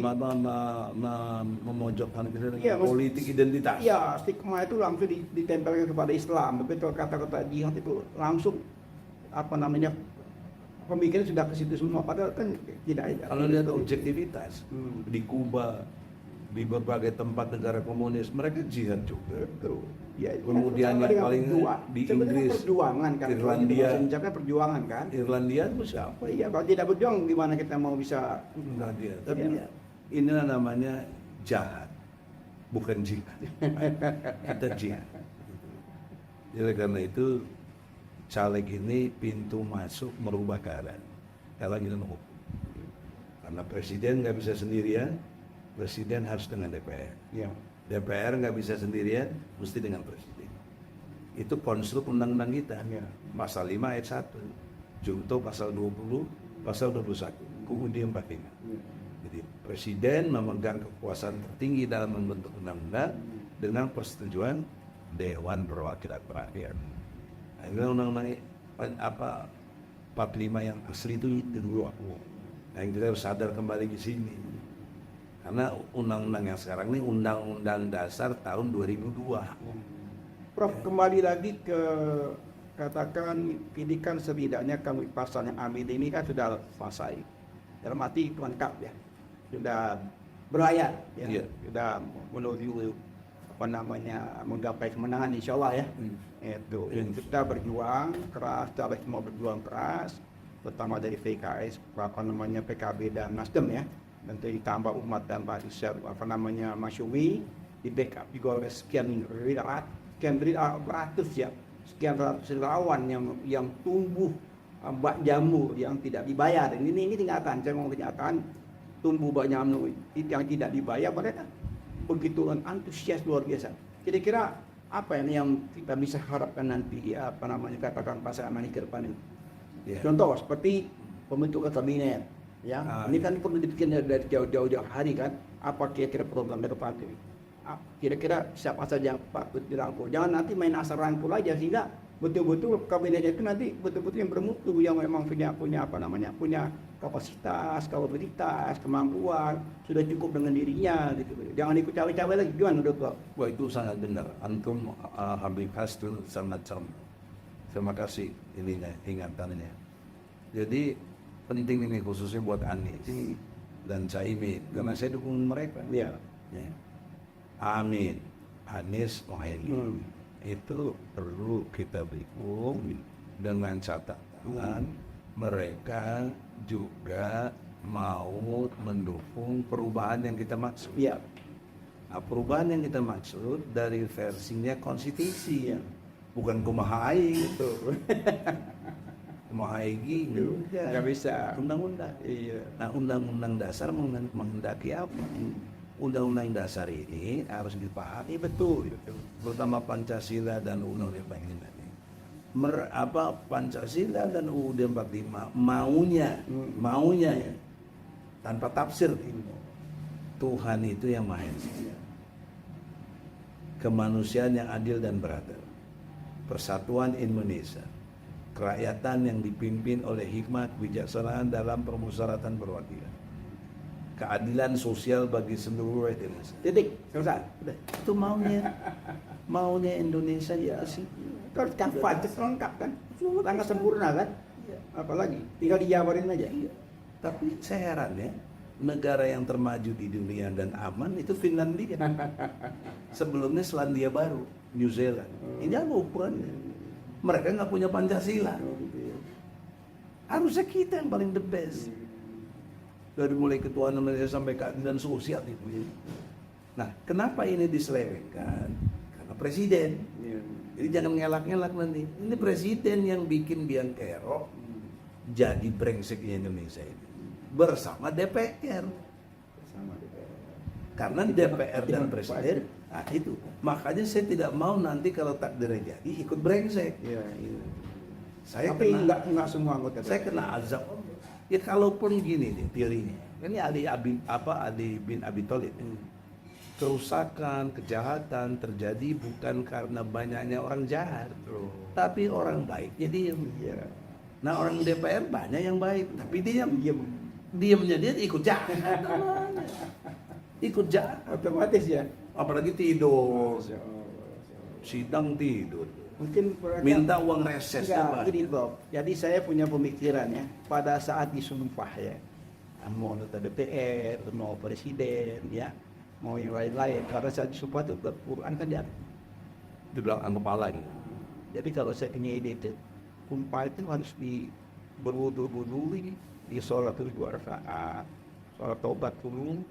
memojokkan kita dengan Iya, politik identitas. iya, stigma itu langsung ditempelkan kepada Islam. Tapi kalau kata-kata jihad itu langsung apa namanya pemikiran sudah ke situ semua. Padahal kan tidak ada. Kalau lihat objektivitas di Kuba, di berbagai tempat negara komunis, mereka jihad juga. Betul. Ya, Kemudian kan, yang paling di sebenarnya Inggris, perjuangan kan. Irlandia. Kalau perjuangan kan. Irlandia itu siapa? Oh iya, kalau tidak berjuang gimana kita mau bisa Irlandia. Tapi Iya. inilah namanya jahat, bukan jihad. Kita jihad. Jadi karena itu caleg ini pintu masuk merubah keadaan. Kalau kita hukum. Karena presiden nggak bisa sendirian, presiden harus dengan DPR. ya. DPR nggak bisa sendirian, mesti dengan presiden. Itu konstruk undang-undang kita. Ya. Pasal 5 ayat 1. Junto pasal 20, pasal 21. UUD 45. Ya. Jadi presiden memegang kekuasaan tertinggi dalam membentuk undang-undang dengan persetujuan Dewan Perwakilan Rakyat. Nah, ini undang-undang apa 45 yang asli itu dulu. Nah, yang kita harus sadar kembali di sini. Karena undang-undang yang sekarang ini Undang-Undang Dasar tahun 2002. Prof, kembali lagi ke katakan ini kan setidaknya kami pasal yang amin ini kan sudah selesai. Dalam arti lengkap ya. Sudah berlayar ya. Iya. Sudah menuju apa namanya menggapai kemenangan insyaallah ya. Itu kita berjuang keras, kita semua berjuang keras, terutama dari PKS, apa namanya PKB dan Nasdem ya. Dan ditambah umat dan barisan apa namanya Masyumi, di backup juga oleh sekian ratus ya, sekian ratus relawan yang tumbuh bak jamur yang tidak dibayar. Ini kenyataan, saya mau kenyataan tumbuh bak jamur yang tidak dibayar, mereka begitu antusias luar biasa. Kira-kira apa yang kita bisa harapkan nanti ya, apa namanya katakan pasal amanah ke depan ini? Ya. Contoh seperti pembentukan kabinet, ya. Ini kan perlu dipikirkan dari jauh-jauh hari kan. Apa kira-kira program ke depan ini? Kira-kira siapa saja yang patut dirangkul. Jangan nanti main asal rangkul aja sehingga betul-betul kabinetnya itu nanti betul-betul yang bermutu, yang memang punya apa namanya, punya kapasitas, kemampuan, sudah cukup dengan dirinya gitu. Jangan ikut cawe-cawe lagi. Gimana Dokter? Wah, itu sangat benar. Antum Habib Hastul sangat cermat. Terima kasih ininya ingatannya. Jadi penting ini khususnya buat Anies dan Caimin karena saya dukung mereka. Iya. Ya. Amin. Anies Mohaimin. Itu perlu kita dukung dengan catatan mereka juga mau mendukung perubahan yang kita maksud. Iya. Nah, perubahan yang kita maksud dari versinya konstitusi ya, bukan kumaha aing gitu. Kumaha aing Nggak bisa. undang-undang. Iya. Nah, undang-undang dasar menghendaki apa? Undang-undang dasar ini harus dipahami betul, terutama Pancasila dan Undang-Undang 45. Pancasila dan UUD 45 maunya ya, tanpa tafsir, Tuhan itu yang Maha Esa, kemanusiaan yang adil dan beradab, persatuan Indonesia, kerakyatan yang dipimpin oleh hikmah kebijaksanaan dalam permusyawaratan perwakilan, keadilan sosial bagi seluruh rakyat Indonesia. Titik. Selesai. Udah. Itu maunya Indonesia ya sih. Terus kafat, lengkap kan? Sangat sempurna kan? Apalagi tinggal dijabarin aja. Tapi saya heran ya, negara yang termaju di dunia dan aman itu Finlandia. Sebelumnya Selandia Baru, New Zealand. Ini apa ukurannya? Mereka nggak punya Pancasila. Harusnya kita yang paling the best. Dari mulai ketuhanan Indonesia sampai keadilan sosial itu. Nah, kenapa ini diselewengkan? Karena presiden. Jadi jangan ngelak-ngelak nanti. Ini presiden yang bikin biang kerok jadi brengseknya Indonesia ini. Bersama DPR. Karena DPR dan presiden, nah itu. Makanya saya tidak mau nanti kalau takdirnya jadi ikut brengsek. Iya, iya. Tapi enggak semua anggota. saya kena azab. Ya kalaupun gini nih teorinya, ini Ali bin Abi Thalib. Kerusakan, kejahatan terjadi bukan karena banyaknya orang jahat, tapi orang baiknya diam. Iya. Nah, orang DPR banyak yang baik, tapi diamnya dia ikut jahat. Ikut jahat, Otomatis ya. apalagi tidur, sidang tidur, Mungkin minta uang reses. enggak, gini Bob. Jadi saya punya pemikiran ya, pada saat disumpah ya, mau anggota DPR, mau presiden ya, mau yang lain-lain. Karena saat disumpah itu Quran kan Di belakang kepala gitu. Jadi kalau saya punya ide itu, sumpah itu harus berwudu dulu, di sholat itu 2 rakaat, sholat taubat dulu,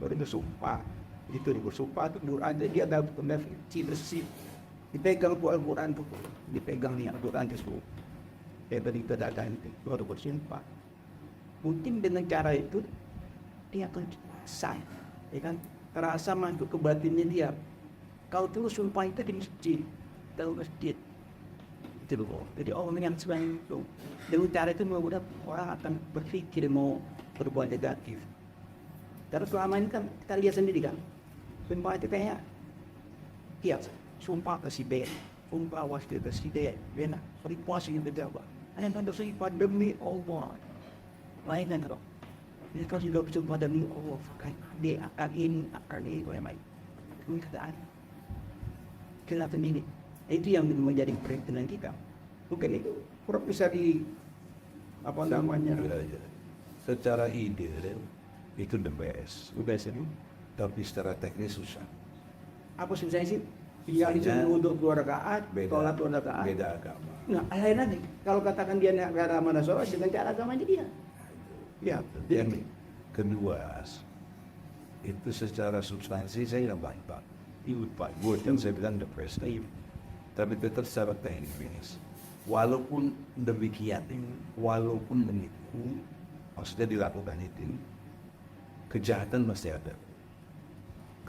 baru itu sumpah. Itu bersumpah itu Quran, dia ada bersih. Dipegang tuh Al-Quran tuh, dipegang nih Al-Quran itu. Dari keadaan itu baru bersumpah. Mungkin dengan cara itu dia akan sah, ya kan? Terasa masuk ke batinnya dia. Kalau terus sumpah itu di masjid, kalau masjid itu loh. Jadi orang yang sebenarnya itu dengan cara itu mudah orang akan berpikir mau berbuat negatif. Karena selama ini kan kita lihat sendiri kan, sumpah itu kayak biasa. Sumpah ke si B, sumpah wakil ke si D, benar. Peripasi yang berjawab. Hanya tanda sumpah demi Allah. Lain kan kalau ini kalau sudah bersumpah demi Allah, kan dia akan ini, yang baik. Ini keadaan. Kenapa ini? Itu yang menjadi perhatian kita. Mungkin itu kurang bisa di apa namanya? Ya. Secara ide itu the best. Bebas ini. Tapi secara teknis susah. Apa susahnya sih? Yang Susahnya untuk 2 rakaat, sholat 2 rakaat. Beda agama. Nah, lain lagi. Kalau katakan dia agama Nasrani dengan cara agamanya dia. Ya, Yang kedua, itu secara substansi saya nggak baik. Itu Pak Word yang saya bilang the president. Tapi tetap secara teknis. Walaupun demikian, walaupun begitu, maksudnya dilakukan itu, kejahatan masih ada,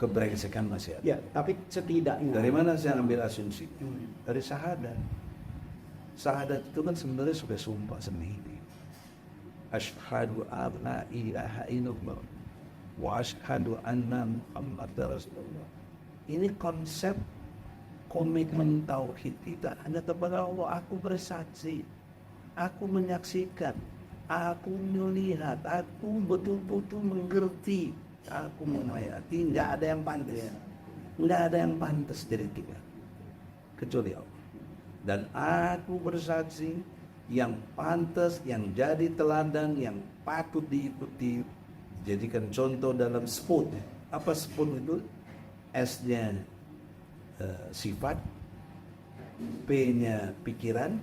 kebrengsekan masih ada. ya, tapi setidaknya Dari mana saya ambil asumsi? Dari syahadat. Syahadat itu kan sebenarnya sudah sumpah sendiri. Asyhadu an la ilaha illallah wa asyhadu anna Muhammadar Rasulullah. Ini konsep komitmen tauhid kita hanya kepada Allah. Aku bersaksi, aku menyaksikan, aku melihat, aku betul-betul mengerti, aku menghayati. Nggak ada yang pantas, nggak ada yang pantas dari kita kecuali Allah. Dan aku bersaksi yang pantas, yang jadi teladan, yang patut diikuti, jadikan contoh dalam spot. Apa spot itu? S-nya sifat, P-nya pikiran,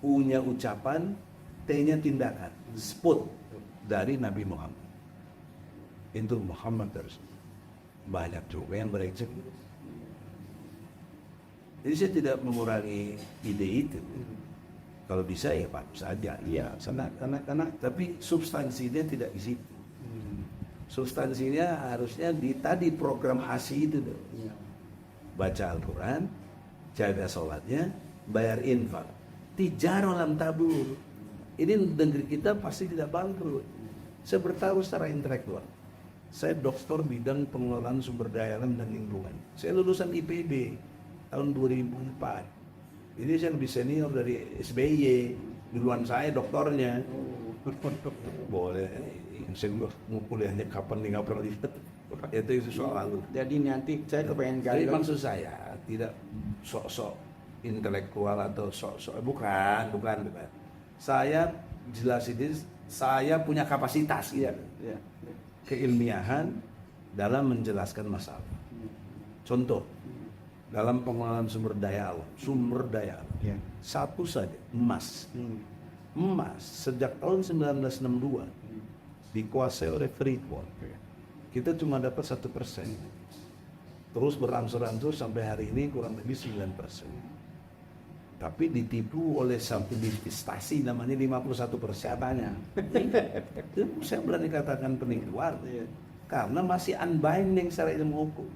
U-nya ucapan, T-nya tindakan. Spot dari Nabi Muhammad. Itu Muhammad terus. Banyak juga yang berengsek. Jadi saya tidak mengurangi ide itu. Kalau bisa ya bagus saja. ya, karena Tapi substansinya tidak di situ. Substansinya harusnya di tadi program ASI itu tuh. ya, Baca Al-Quran, jaga sholatnya, bayar infak, tijarah lam tabur. Ini negeri kita pasti tidak bangkrut. Saya bertaruh secara intelektual. Saya doktor bidang pengelolaan sumber daya alam dan lingkungan. Saya lulusan IPB tahun 2004. Ini saya lebih senior dari SBY. Duluan saya doktornya. Boleh. Saya mau kuliahnya kapan nih nggak pernah lihat. Itu soal lalu. jadi nanti saya kepengen Jadi gali maksud saya tidak sok-sok intelektual atau sok-sok bukan. Saya jelasin ini, saya punya kapasitas ya, ya, keilmiahan dalam menjelaskan masalah. Contoh dalam pengelolaan sumber daya alam, ya. satu saja emas. Emas sejak tahun 1962 dikuasai oleh Freeport. Kita cuma dapat 1%. Terus berangsur-angsur sampai hari ini kurang lebih 9%. Tapi ditipu oleh satu divestasi namanya 51%. Katanya. Itu saya berani katakan penipuan. Iya. Karena masih unbinding secara ilmu hukum.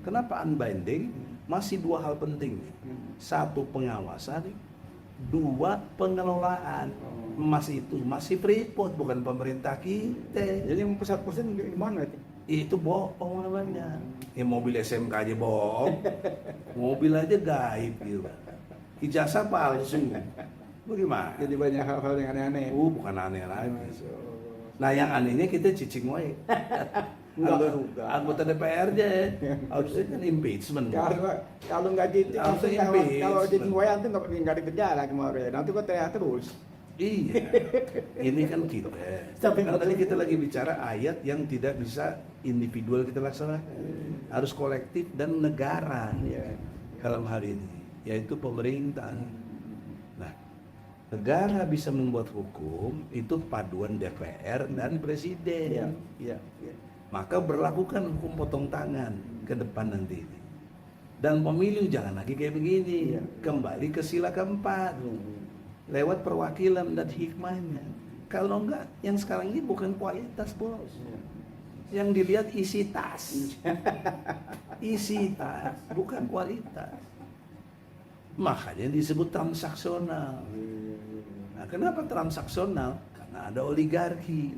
Kenapa unbinding? Masih 2 hal penting. 1 pengawasan, 2 pengelolaan. Emas itu masih Freeport, bukan pemerintah kita. Jadi yang pusat-pusat di mana itu? Itu bohong namanya. Ya mobil SMK aja bohong. Mobil aja gaib gitu. Ijazah palsu. Bagaimana? Jadi banyak hal-hal yang aneh-aneh. Bukan aneh lagi. Nah yang anehnya kita cicing wae. Anggota DPR aja. Harusnya kan impeachment. Kalau nggak gitu, Harusnya kalau impeachment. jadi wayang tuh nggak di penjara kemarin. Nanti kok teriak terus. Iya, ini kan kita. Karena tadi kita lagi bicara ayat yang tidak bisa individual kita laksanakan, harus kolektif dan negara. Iya. Dalam hal ini, yaitu pemerintah. Nah, negara bisa membuat hukum itu paduan DPR dan presiden. Iya. Maka berlakukan hukum potong tangan ke depan nanti ini. Dan pemilu jangan lagi kayak begini. Iya. Kembali ke sila keempat. Lewat perwakilan dan hikmahnya. Kalau enggak, yang sekarang ini bukan kualitas, bos. Yang dilihat isi tas. Isi tas, bukan kualitas. Makanya disebut transaksional. Nah, kenapa transaksional? Karena ada oligarki.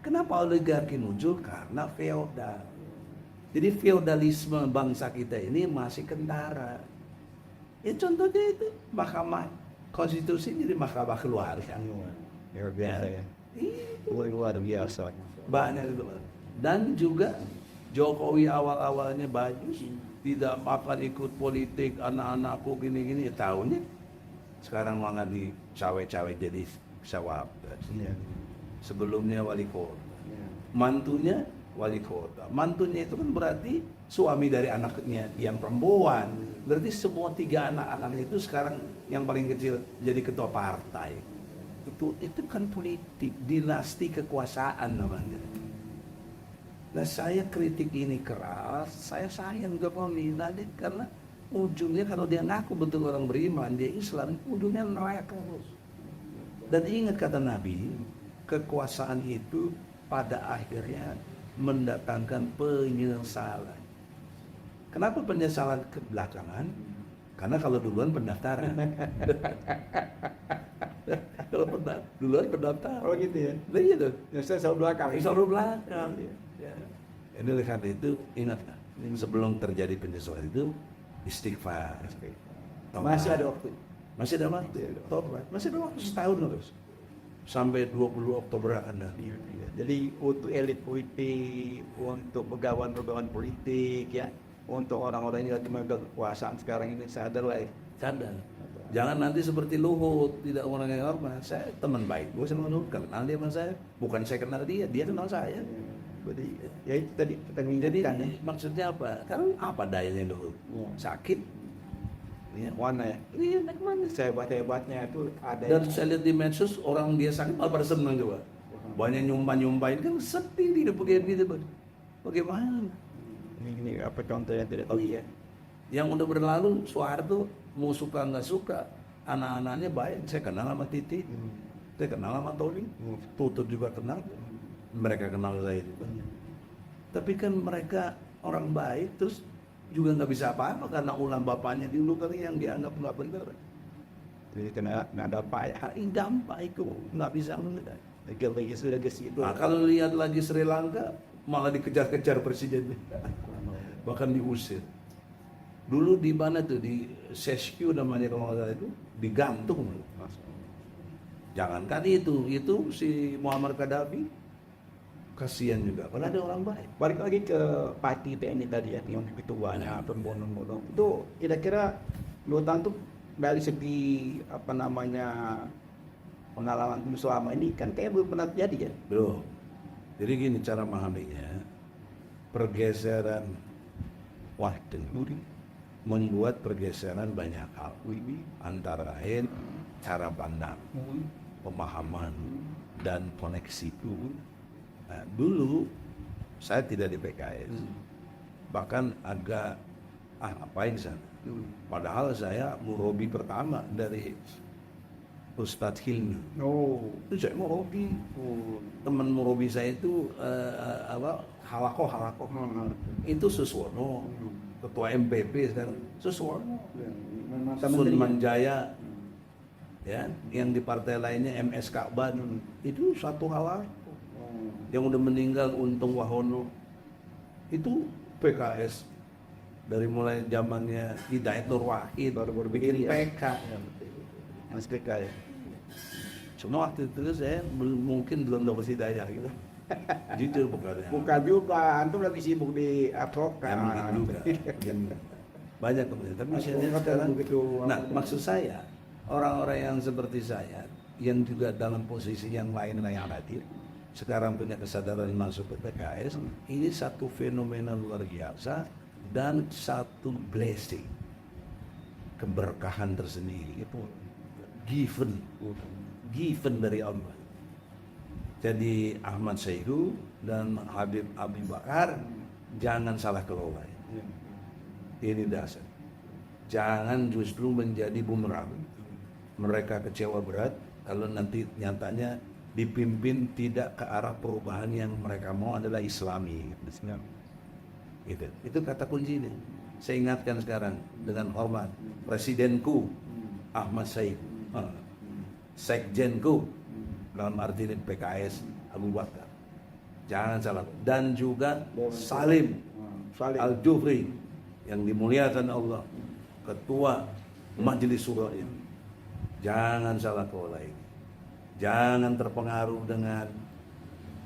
Kenapa oligarki muncul? Karena feodal. Jadi feodalisme bangsa kita ini masih kentara. Ya contohnya itu Mahkamah Konstitusi jadi mahkamah keluarga. Luar biasa ya. Luar biasa. Banyak itu. Dan juga Jokowi awal-awalnya bagus, tidak makan ikut politik, anak-anakku gini-gini. Ya tahunya sekarang malah di cawe-cawe jadi cawapres. Iya. Sebelumnya wali kota, Iya. mantunya wali kota. Mantunya itu kan berarti suami dari anaknya yang perempuan. Berarti semua 3 anak-anak itu sekarang yang paling kecil jadi ketua partai. Itu kan politik, dinasti kekuasaan namanya. Nah, saya kritik ini keras, saya sayang ke Nadine karena ujungnya kalau dia ngaku betul orang beriman, dia Islam, ujungnya neraka terus. Dan ingat kata Nabi, kekuasaan itu pada akhirnya mendatangkan penyesalan. Kenapa penyesalan ke belakangan? Karena kalau duluan pendaftaran. Kalau duluan pendaftaran. Oh gitu ya. Nah, gitu. Ya, saya selalu belakang. Selalu belakang. Iya. Ya. Ini oleh karena itu ingatlah, sebelum terjadi penyesalan itu istighfar. Tobat. Masih ada waktu. Masih ada waktu. Tobat. Masih ada waktu setahun terus. Sampai 20 Oktober akan datang. Iya. Jadi untuk elit politik, untuk pegawai-pegawai politik ya, untuk orang-orang yang lagi megang kekuasaan sekarang ini sadarlah ya. Sadar. Jangan nanti seperti Luhut, tidak orang yang hormat. Saya teman baik, gue sama Luhut, kenal dia sama saya. Bukan saya kenal dia kenal saya. Jadi ya itu tadi kita Jadi mengingatkan ya. maksudnya apa? Karena apa dayanya Luhut? Iya. Sakit. Ya. Mana ya? Iya, mana? Sehebat-hebatnya itu ada Dan saya lihat di medsos orang dia sakit malah pada senang juga. Banyak nyumpain kan sedih dia begini gitu. Bagaimana? ini apa contoh yang tidak tahu ya. Yang udah berlalu Soeharto mau suka nggak suka, anak-anaknya baik. Saya kenal sama Titi, saya kenal sama Tony, Tutut juga kenal, mereka kenal saya juga. Tapi kan mereka orang baik, terus juga nggak bisa apa-apa karena ulah bapaknya dulu kali yang dianggap nggak benar. Jadi kena nggak ada apa ya. Dampak itu nggak bisa menilai. Lagi sudah ke situ. Nah, kalau lihat lagi Sri Lanka malah dikejar-kejar presidennya, bahkan diusir. Dulu di mana tuh di Sesku namanya kalau nggak salah itu digantung. Jangankan itu si Muammar Gaddafi kasihan juga. Padahal ada orang baik. Balik lagi ke parti TNI tadi ya, yang ketuanya pembono-bono. Itu kira-kira 2 tahun tuh dari segi apa namanya pengalaman dulu selama ini kan kayak belum pernah terjadi ya. Bro, jadi gini cara memahaminya, pergeseran Wahden membuat pergeseran banyak hal, antara lain cara pandang, pemahaman, dan koneksi. Nah, dulu saya tidak di PKS, bahkan agak ngapain sana. Padahal saya murabi pertama dari Ustadz Hilmi. Oh, Itu saya murabi. Teman murabi saya itu halakoh. Itu Suswono, ketua MPP sekarang. Suswono, Sun Manjaya, ya, yang di partai lainnya MS Ka'ban. Itu satu halakoh. Yang udah meninggal Untung Wahono, itu PKS. Dari mulai zamannya Hidayat Nur Wahid baru bikin bikin ya. PK. Mas PK ya. Cuma waktu itu saya mungkin belum dapat hidayah gitu. Jujur bukannya. Bukan juga, antum lagi sibuk di advokat. Emang juga. Banyak kemudian. Tapi saya lihat Advokat sekarang. begitu. Nah, maksud saya orang-orang yang seperti saya, yang juga dalam posisi yang lain yang hadir, sekarang punya kesadaran masuk ke PKS, ini satu fenomena luar biasa dan satu blessing, keberkahan tersendiri. Itu given dari Allah. Jadi Ahmad Saihu dan Habib Abi Bakar jangan salah kelola. Ini dasar. Jangan justru menjadi bumerang. Mereka kecewa berat kalau nanti nyatanya dipimpin tidak ke arah perubahan yang mereka mau adalah Islami. Itu kata kuncinya. Saya ingatkan sekarang dengan hormat, Presidenku Ahmad Saihu, Sekjenku dalam arti PKS Abu Bakar, jangan salah, dan juga Salim Al-Jufri yang dimuliakan Allah, Ketua Majelis Syuro ini, jangan salah kelola ini, jangan terpengaruh dengan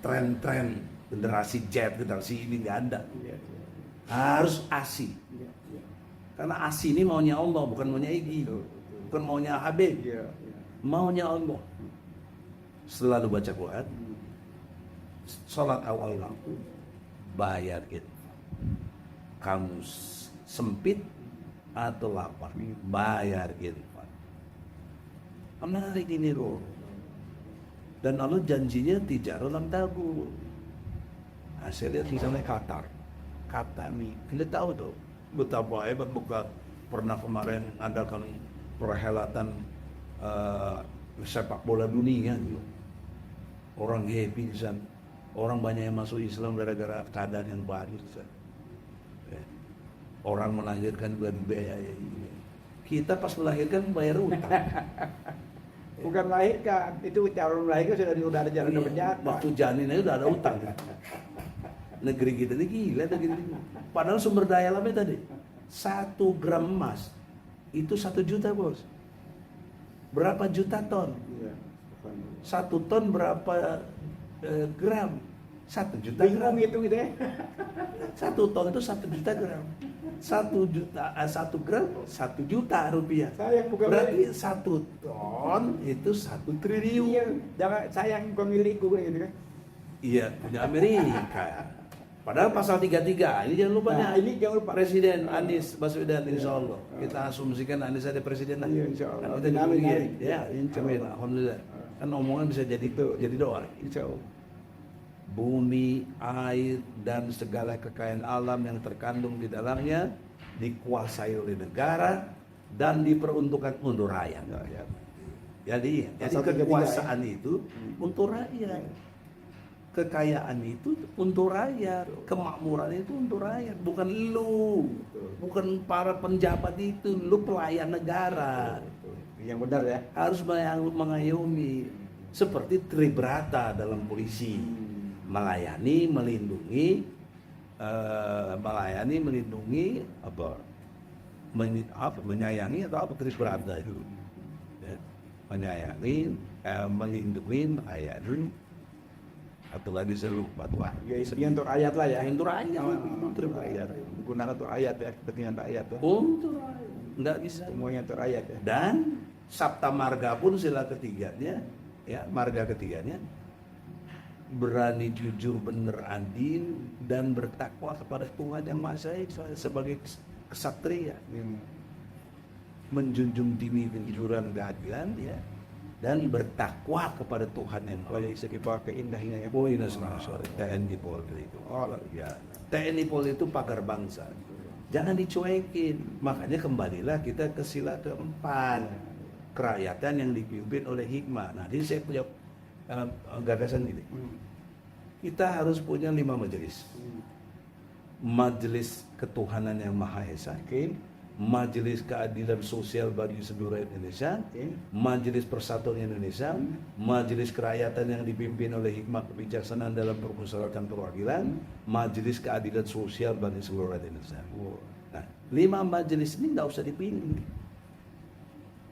tren-tren generasi Z, generasi ini, nggak ada, harus ASI, karena ASI ini maunya Allah bukan maunya Igi. bukan maunya Habib, Iya, iya. maunya Allah. Selalu baca Quran, sholat awal waktu, bayar itu. Kamu sempit atau lapar, bayar infak. Menarik ini loh. Dan Allah janjinya tijarah lam tabur. Hasilnya misalnya Qatar nih, kita tahu tuh betapa hebat. Bukan pernah kemarin adakan perhelatan sepak bola dunia gitu. Orang happy di sana. Orang banyak yang masuk Islam gara-gara keadaan yang bagus. Orang melahirkan juga dibiayai. Kita pas melahirkan bayar utang. Bukan melahirkan, itu calon melahirkan sudah ada jalan ke penjara. Waktu janin aja udah ada utang. Negeri kita ini gila negeri ini. Padahal sumber daya alamnya tadi 1 gram emas itu 1 juta bos. Berapa juta ton? Iya. 1 ton berapa gram? 1 juta Bingung gram. gitu ya. 1 ton itu 1 juta gram. 1 gram 1 juta rupiah. Sayang bukan Berarti 1 ton itu 1 triliun. Iya, jangan sayang pemilikku gitu kan. Iya, punya Amerika. Padahal pasal 33, ini jangan lupa Nah, nih. ini jangan lupa. Presiden Anies Baswedan, insya Allah. Kita asumsikan Anies ada presiden lah. Iya, insya Allah. Kan kita Amin, dukung dia. amin. Ya, Insya amin. Allah. Alhamdulillah. Kan omongan bisa jadi doa. Insya Allah. Bumi, air, dan segala kekayaan alam yang terkandung di dalamnya dikuasai oleh negara dan diperuntukkan untuk rakyat. Ya, ya. Jadi Pasal 33 kekuasaan itu untuk rakyat. Kekayaan itu untuk rakyat, kemakmuran itu untuk rakyat, bukan lu, bukan para penjabat itu, lu pelayan negara. Yang benar ya. Harus mengayomi seperti Tribrata dalam polisi, melayani, melindungi, menyayangi atau apa Tribrata itu, ya. Menyayangi, melindungi, melayani. Atau lagi seluruh fatwa. Ya intinya untuk rakyat lah ya. Untuk rakyat, Untuk rakyat. Gunakan untuk rakyat ya, kepentingan rakyat ya. untuk rakyat. Nggak bisa. Semuanya untuk rakyat ya. Dan Sabta Marga pun sila ketiganya, ya marga ketiganya berani, jujur, benar, adil dan bertakwa kepada Tuhan yang Maha Esa sebagai kesatria, menjunjung tinggi kejujuran keadilan, ya, dan bertakwa kepada Tuhan yang Maha Esa. Pakai indahnya ya. Poin sorry, TNI Polri itu. Ya. TNI Polri itu pagar bangsa. Jangan dicuekin. Makanya kembalilah kita ke sila keempat. Kerakyatan yang dipimpin oleh hikmah. Nah, ini saya punya gagasan ini. Kita harus punya 5 majelis. Majelis ketuhanan yang Maha Esa. Oke. Majelis keadilan sosial bagi seluruh Indonesia, Majelis Persatuan Indonesia, Majelis Kerakyatan yang dipimpin oleh hikmah kebijaksanaan dalam permusyawaratan perwakilan, Majelis Keadilan Sosial bagi seluruh Indonesia. Nah, 5 majelis ini nggak usah dipilih,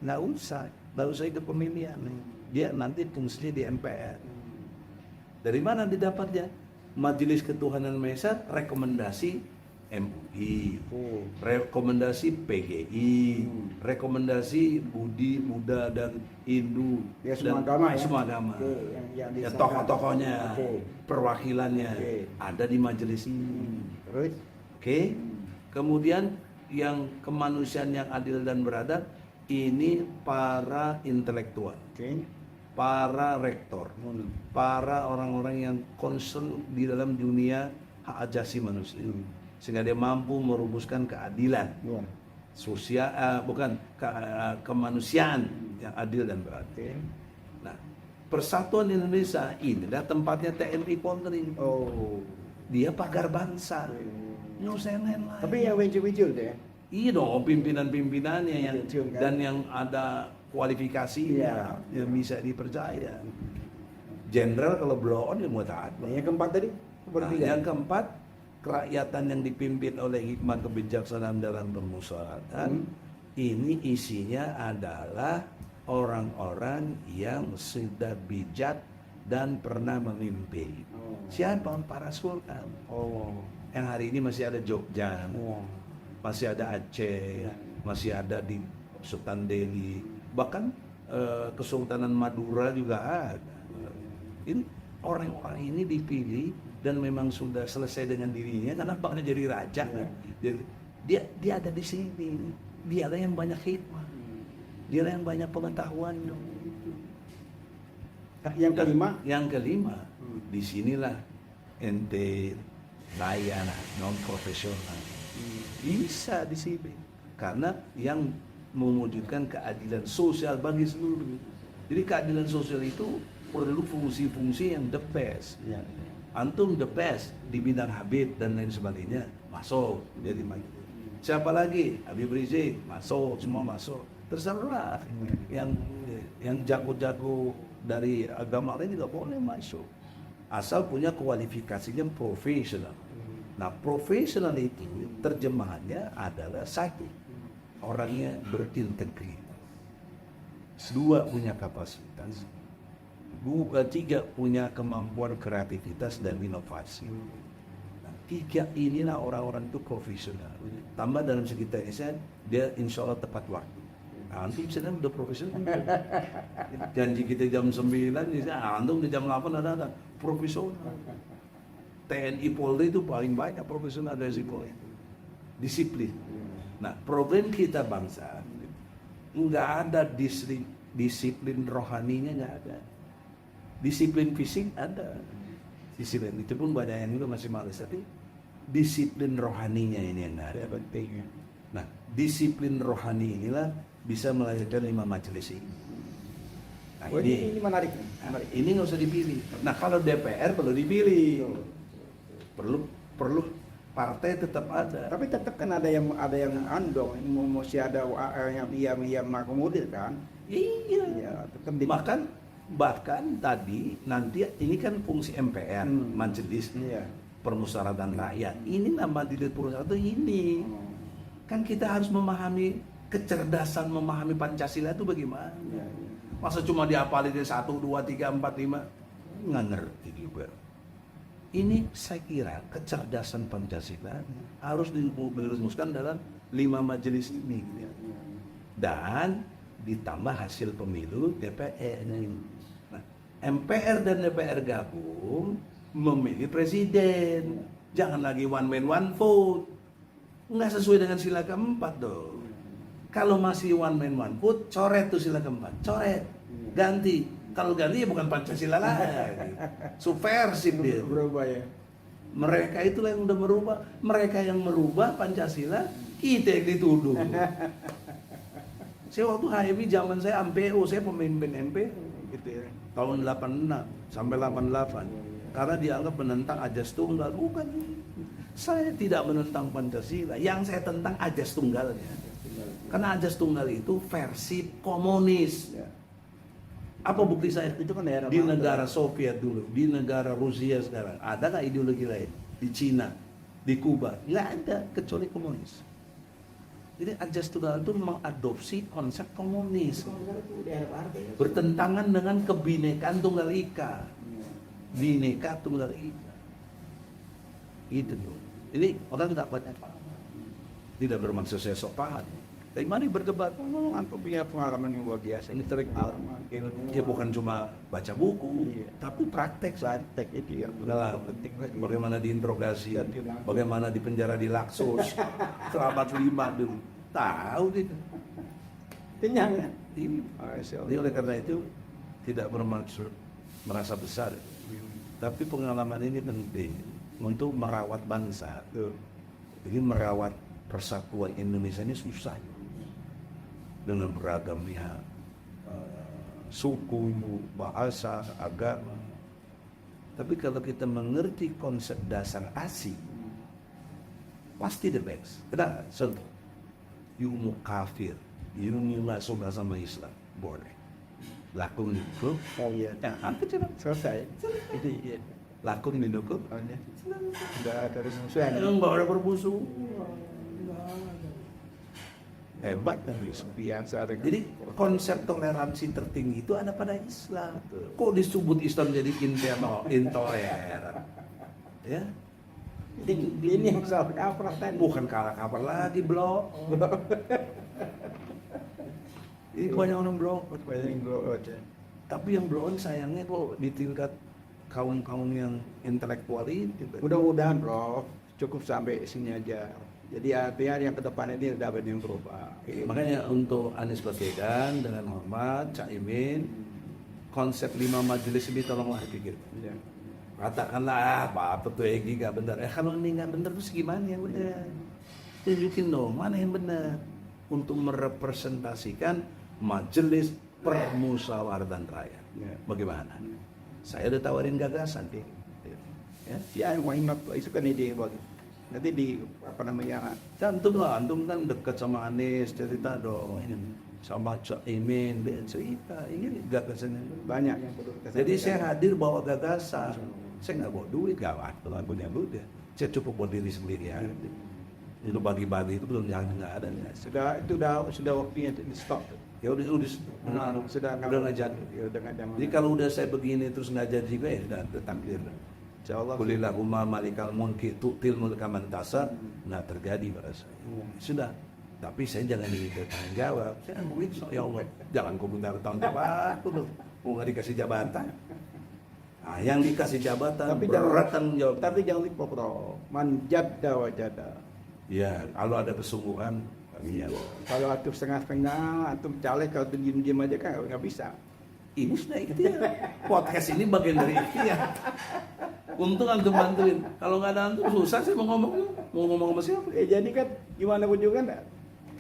nggak usah ikut pemilihan. Dia nanti fungsinya di MPR. Dari mana didapatnya? Majelis Ketuhanan Maha Esa rekomendasi MUI, rekomendasi PGI, rekomendasi Budi, Buddha dan Hindu, Ya, semua dan agama ya. semua agama. Oke, yang Ya, disahkan. tokoh-tokohnya, Oke. perwakilannya Oke. ada di majelis ini. Terus Oke. Kemudian yang kemanusiaan yang adil dan beradab ini para intelektual, oke. para rektor, para orang-orang yang concern di dalam dunia hak asasi manusia, sehingga dia mampu merumuskan keadilan Ya. sosial, kemanusiaan yang adil dan beradab. Oke. Nah, Persatuan Indonesia inilah tempatnya TNI Polri. Oh. Dia pagar bangsa. Nggak usah yang lain. Tapi yang muncul-muncul tuh ya. Iya dong, pimpinan-pimpinannya yang Muncul, kan? dan yang ada kualifikasinya, Iya. yang bisa dipercaya. Jenderal kalau blow on ya mau taat. Nah, yang keempat tadi Nah, bertiga. yang keempat, kerakyatan yang dipimpin oleh hikmah kebijaksanaan dalam permusyawaratan. Ini isinya adalah orang-orang yang sudah bijak dan pernah memimpin. Siapa? Para sultan. Oh. Yang hari ini masih ada Jogja, Oh. masih ada Aceh, masih ada di Sultan Delhi, bahkan Kesultanan Madura juga ada. Ini orang-orang ini dipilih dan memang sudah selesai dengan dirinya, karena bakal jadi raja. Jadi, dia ada di sini, dia ada yang banyak hikmah, dia ada yang banyak pengetahuan. Yang kelima, disinilah ente layanan non profesional bisa disiplin, karena yang mewujudkan keadilan sosial bagi seluruh. Jadi keadilan sosial itu perlu fungsi-fungsi yang the best. ya. Antum the best di bidang Habib dan lain sebagainya, masuk jadi siapa lagi? Habib Rizik masuk, semua masuk. Terserah yang jago-jago dari agama lain juga boleh masuk, asal punya kualifikasinya profesional. Nah, profesional itu terjemahannya adalah satu, orangnya berintegritas, dua, punya kapasitas, tiga, punya kemampuan kreativitas dan inovasi. Nah, tiga inilah orang-orang itu profesional. Tambah dalam segi teknisnya, dia insya Allah tepat waktu. Antum sedang udah profesional. Janji kita jam 9, antum di jam 8 ada profesional. TNI Polri itu paling banyak profesional dari Polri. Disiplin. Nah, problem kita bangsa, nggak ada disiplin rohaninya, nggak ada. Disiplin fisik ada. Disiplin itu pun banyak yang juga masih malas, tapi disiplin rohaninya ini yang ada. Pentingnya. Nah, disiplin rohani inilah bisa melahirkan 5 majelis ini. Nah, ini menarik. Ini nggak usah dipilih. Nah, kalau DPR perlu dipilih. Perlu partai tetap ada. Tapi tetap kan ada yang andong, mesti ada yang mengakomodir kan. Iya. Ya, tetap bahkan tadi nanti ini kan fungsi MPR, majelis Iya. permusyawaratan rakyat. Ini nama majelis permusyawaratan ini. Kan kita harus memahami kecerdasan, memahami Pancasila itu bagaimana. Iya. Masa cuma diapalin 1, 2, 3, 4, 5, nggak ngerti juga. Ini saya kira kecerdasan Pancasila harus dirumuskan dalam 5 majelis ini. Dan ditambah hasil pemilu DPR. Nah, MPR dan DPR gabung memilih presiden. Jangan lagi one man one vote. Nggak sesuai dengan sila keempat dong. Kalau masih one man one vote, coret tuh sila keempat. Coret. Ganti. Kalau ganti ya bukan Pancasila lagi. Subversif dia. Berubah ya. Mereka itulah yang udah merubah. Mereka yang merubah Pancasila, kita yang dituduh. Saya waktu HMI zaman saya MPO, saya pemimpin MPO gitu ya. Tahun 86 sampai 88. Karena dianggap menentang ajas tunggal. Bukan. Saya tidak menentang Pancasila. Yang saya tentang ajas tunggalnya. Karena ajas tunggal itu versi komunis. Ya. Apa bukti saya? Itu kan daerah Di mana? negara Soviet dulu, di negara Rusia sekarang, ada nggak ideologi lain? Di Cina, di Kuba, nggak ada kecuali komunis. Jadi ajas tunggal itu mengadopsi konsep komunis, bertentangan dengan kebinekaan tunggal ika, bineka tunggal ika. Itu tuh. Jadi orang tidak banyak paham. Tidak bermaksud saya sok paham. Tapi mari berdebat. Antum punya pengalaman yang luar biasa. Ini terik pengalaman. Ya bukan cuma baca buku, Iya. tapi praktek. Praktek itu ya. Udahlah, Penting lagi. bagaimana diinterogasi, bagaimana di penjara di Laksos, selamat 5 dulu. Tahu dia. Kenyang ya. Jadi oleh karena itu tidak bermaksud merasa besar, tapi pengalaman ini penting untuk merawat bangsa. Jadi merawat persatuan Indonesia ini susah dengan beragam pihak, suku, bahasa, agama. Tapi kalau kita mengerti konsep dasar asing, pasti the best. Kita contoh, you mau kafir, you masuk sama Islam, boleh. Lakun itu, Oh iya. apa coba? Selesai. Itu iya. Lakun didukung. Oh, iya. Sudah ada musuhan. Enggak ada bermusuh. Hebat kan biasa dengan. Jadi konsep toleransi tertinggi itu ada pada Islam. Kok disebut Islam jadi intoleran? Ya, ini yang salah kaprah tadi. bukan kalah kabar lagi, blok. Ini banyak orang blow out. Banyak yang blow out ya. Tapi yang blow out sayangnya kok di tingkat kawan-kawan yang intelektual itu. Mudah-mudahan Prof cukup sampai sini aja. Jadi artinya yang ke depan ini dapat yang berubah. Makanya untuk Anies Baswedan dengan hormat, Cak Imin, konsep 5 majelis ini tolonglah dipikir. Ya. Katakanlah apa tuh Egi gak benar. Kalau ini gak benar terus gimana yang benar? Tunjukin dong mana yang benar untuk merepresentasikan majelis permusyawaratan rakyat. Ya. Bagaimana? Saya udah tawarin gagasan deh. Ya. Ya, why not? Itu kan ide bagus. Nanti di apa namanya? Antum lah, antum kan dekat sama Anies, cerita dong ini sama Cak Imin, dia cerita ini gagasannya. Banyak yang perlu kita Jadi saya sampaikan. hadir bawa gagasan, saya nggak bawa duit, gawat kalau punya duit ya. Saya cukup buat diri sendiri ya. Itu bagi-bagi itu belum jangan nggak ada. Sudah waktunya di stop. Ya udah Sudah nggak jadi. Ya, udah nggak ada. Jadi kalau udah saya begini terus nggak jadi juga ya sudah takdir. Insyaallah Kulillahumma malikal mulki tu'til mulka man tasha, nggak terjadi pada saya. Sudah. Tapi saya jangan diminta tanggung jawab. Saya begitu ya Allah. Jangan komentar tanggung jawab aku loh. Mau nggak dikasih jabatan. Nah, yang dikasih jabatan Tapi berat tanggung jawab. Tapi jangan lupa Prof, manjada wajada. Ya, kalau ada kesungguhan, iya. Kalau antum setengah-setengah, antum caleg kalau diem-diem aja kan nggak bisa. Ini sudah ikhtiar. Podcast ini bagian dari ikhtiar. Untung antum bantuin. Kalau nggak ada antum susah sih mau ngomong sama siapa? Jadi kan gimana pun juga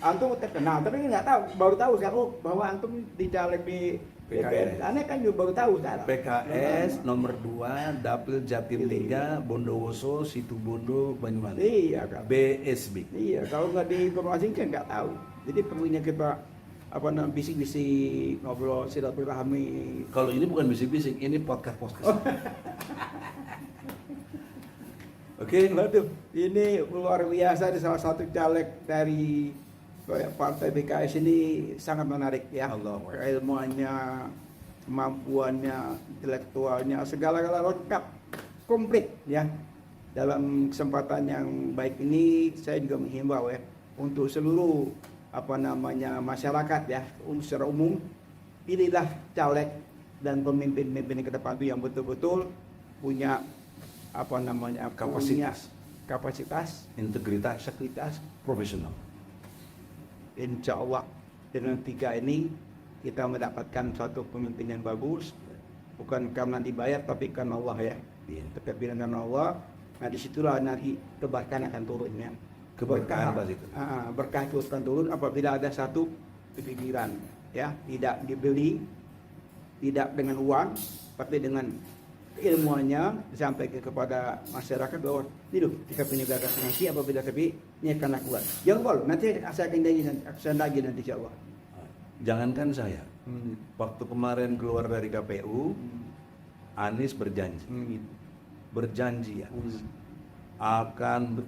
antum terkenal, tapi nggak tahu, baru tahu sekarang bahwa antum di caleg di PKS. Aneh kan juga baru tahu sekarang. PKS nomor 2 Dapil Jatim 3 Bondowoso Situbondo Banyuwangi. Iya kan. BSB. Iya, kalau nggak diinformasikan nggak tahu. Jadi perlunya kita apa namanya bisik-bisik ngobrol silaturahmi. Kalau ini bukan bisik-bisik, ini podcast. Oke, Waduh, ini luar biasa di salah satu caleg dari partai PKS ini sangat menarik ya. Allah. Keilmuannya, kemampuannya, intelektualnya, segala-galanya lengkap, komplit ya. Dalam kesempatan yang baik ini saya juga menghimbau ya untuk seluruh apa namanya masyarakat ya, secara umum pilihlah caleg dan pemimpin-pemimpin ke depan itu yang betul-betul punya apa namanya Kapasitas. kapasitas, Integritas, integritas. profesional. Insya Allah dengan 3 ini kita mendapatkan suatu pemimpin yang bagus, bukan karena dibayar tapi karena Allah ya. Iya. Tetap karena Allah. Nah disitulah nanti keberkahan akan turun ya. Keberkahan pasti itu. Berkah itu akan turun apabila ada satu pikiran ya, tidak dibeli, tidak dengan uang, tapi dengan ilmuannya disampaikan kepada masyarakat bahwa itu kita punya gagasan nanti apabila tapi ini akan lakukan. Jangan boleh nanti saya akan lagi nanti insya Allah. Jangankan saya, waktu kemarin keluar dari KPU, Anies berjanji, berjanji ya, akan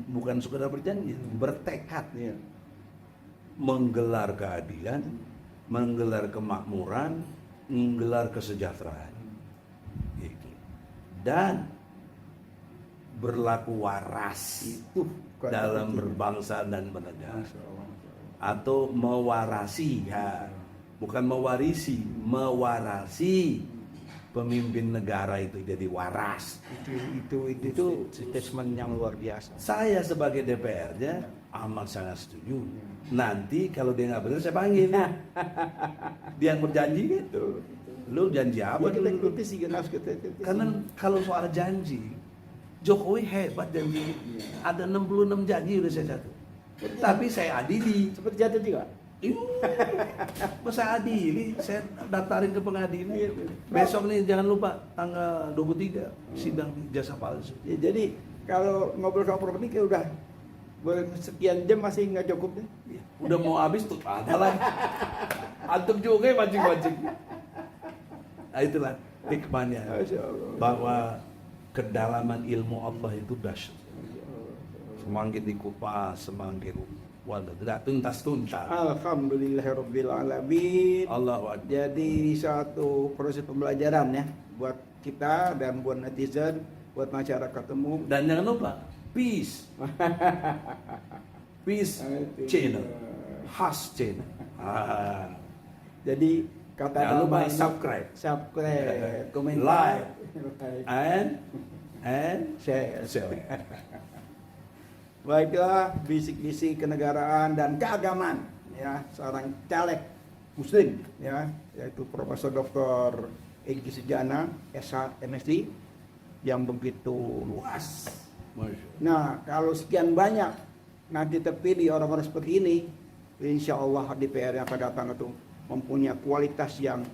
bukan sekedar berjanji, bertekad Iya. menggelar keadilan, menggelar kemakmuran, menggelar kesejahteraan, gitu. Dan berlaku waras Itu dalam berbangsa dan bernegara, Masya Allah. atau mewarasi ya, bukan mewarisi, mewarasi pemimpin negara itu jadi waras. Itu statement yang luar biasa. Saya sebagai DPR-nya amat sangat setuju. Nanti kalau dia nggak benar saya panggil. Dia yang berjanji gitu. Lu janji apa Ya, kita dulu? ikuti sih, kita harus kita ikuti. Karena kalau soal janji, Jokowi hebat janji. Ada 66 janji udah saya jatuh. Tapi saya adili. Seperti jatuh juga. Masa adili, saya daftarin ke pengadilan. Besok nih jangan lupa tanggal 23 sidang jasa palsu. Ya, jadi kalau ngobrol soal properti kayak udah sekian jam masih nggak cukup deh. Udah mau habis tuh ada lagi. Antum juga yang mancing-mancing. Nah itulah hikmahnya Masya Allah. bahwa kedalaman ilmu Allah itu dahsyat. Semakin dikupas, semakin waduh tidak tuntas-tuntas. Alhamdulillahirabbil alamin. Allahu Akbar. Jadi satu proses pembelajaran ya buat kita dan buat netizen, buat masyarakat umum. Dan jangan lupa peace. Peace channel. Has channel. Jadi kata Jangan lupa damai ini, subscribe, komentar, Like. like, and share. share. Baiklah, bisik-bisik kenegaraan dan keagamaan ya seorang caleg muslim ya, yaitu Profesor Dr. Egy Sujana SH MSc yang begitu luas. Nah, kalau sekian banyak nanti terpilih orang-orang seperti ini, insya Allah DPR yang akan datang itu mempunyai kualitas yang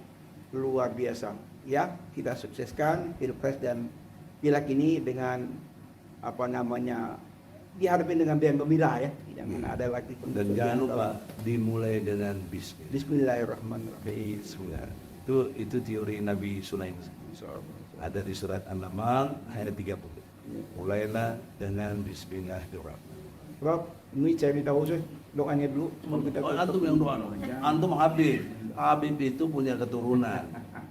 luar biasa. Ya, kita sukseskan Pilpres dan Pileg ini dengan apa namanya dihadapi dengan yang gembira ya, jangan ada lagi Dan jangan lupa dimulai dengan bismillah. Bismillahirrahmanirrahim. Bismillah. Itu teori Nabi Sulaiman. Ada di surat An-Naml ayat 30. Mulailah dengan bismillahirrahmanirrahim. Rob, ini saya beritahu sih doanya dulu. Mau kita Oh, antum yang doa. Antum Habib. Habib itu punya keturunan.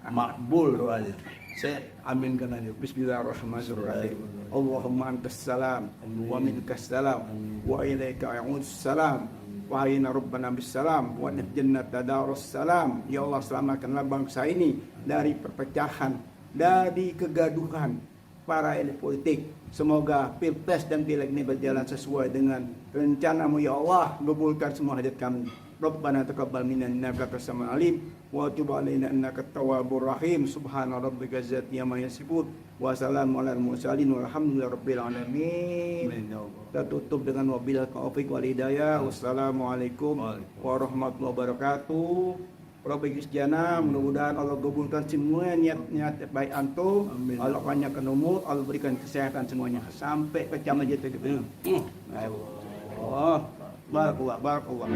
Makbul doanya. Saya aminkan aja. Bismillahirrahmanirrahim. Allahumma antas salam wa minkas salam wa ilaika ya'udus salam wa alayna rabbana bis salam wa jannata darus salam. Ya Allah, selamatkanlah bangsa ini dari perpecahan, dari kegaduhan para elit politik. Semoga Pilpres dan Pileg ini berjalan sesuai dengan rencana-Mu ya Allah. Kabulkan semua hajat kami. Rabbana taqabbal minna innaka antas samiul alim wa tub alaina innaka tawwabur rahim. Subhana rabbika izzati amma yasifun wa salamun alal mursalin walhamdulillahi rabbil alamin. Kita tutup dengan wabillahi taufiq wal hidayah. Wassalamualaikum warahmatullahi wabarakatuh. Profik Kristiana, mudah-mudahan Allah kabulkan semua niat-niat baik antum. Allah panjangkan umur, Allah berikan kesehatan semuanya sampai ke jam aja itu. Ayo. Oh, barakallah.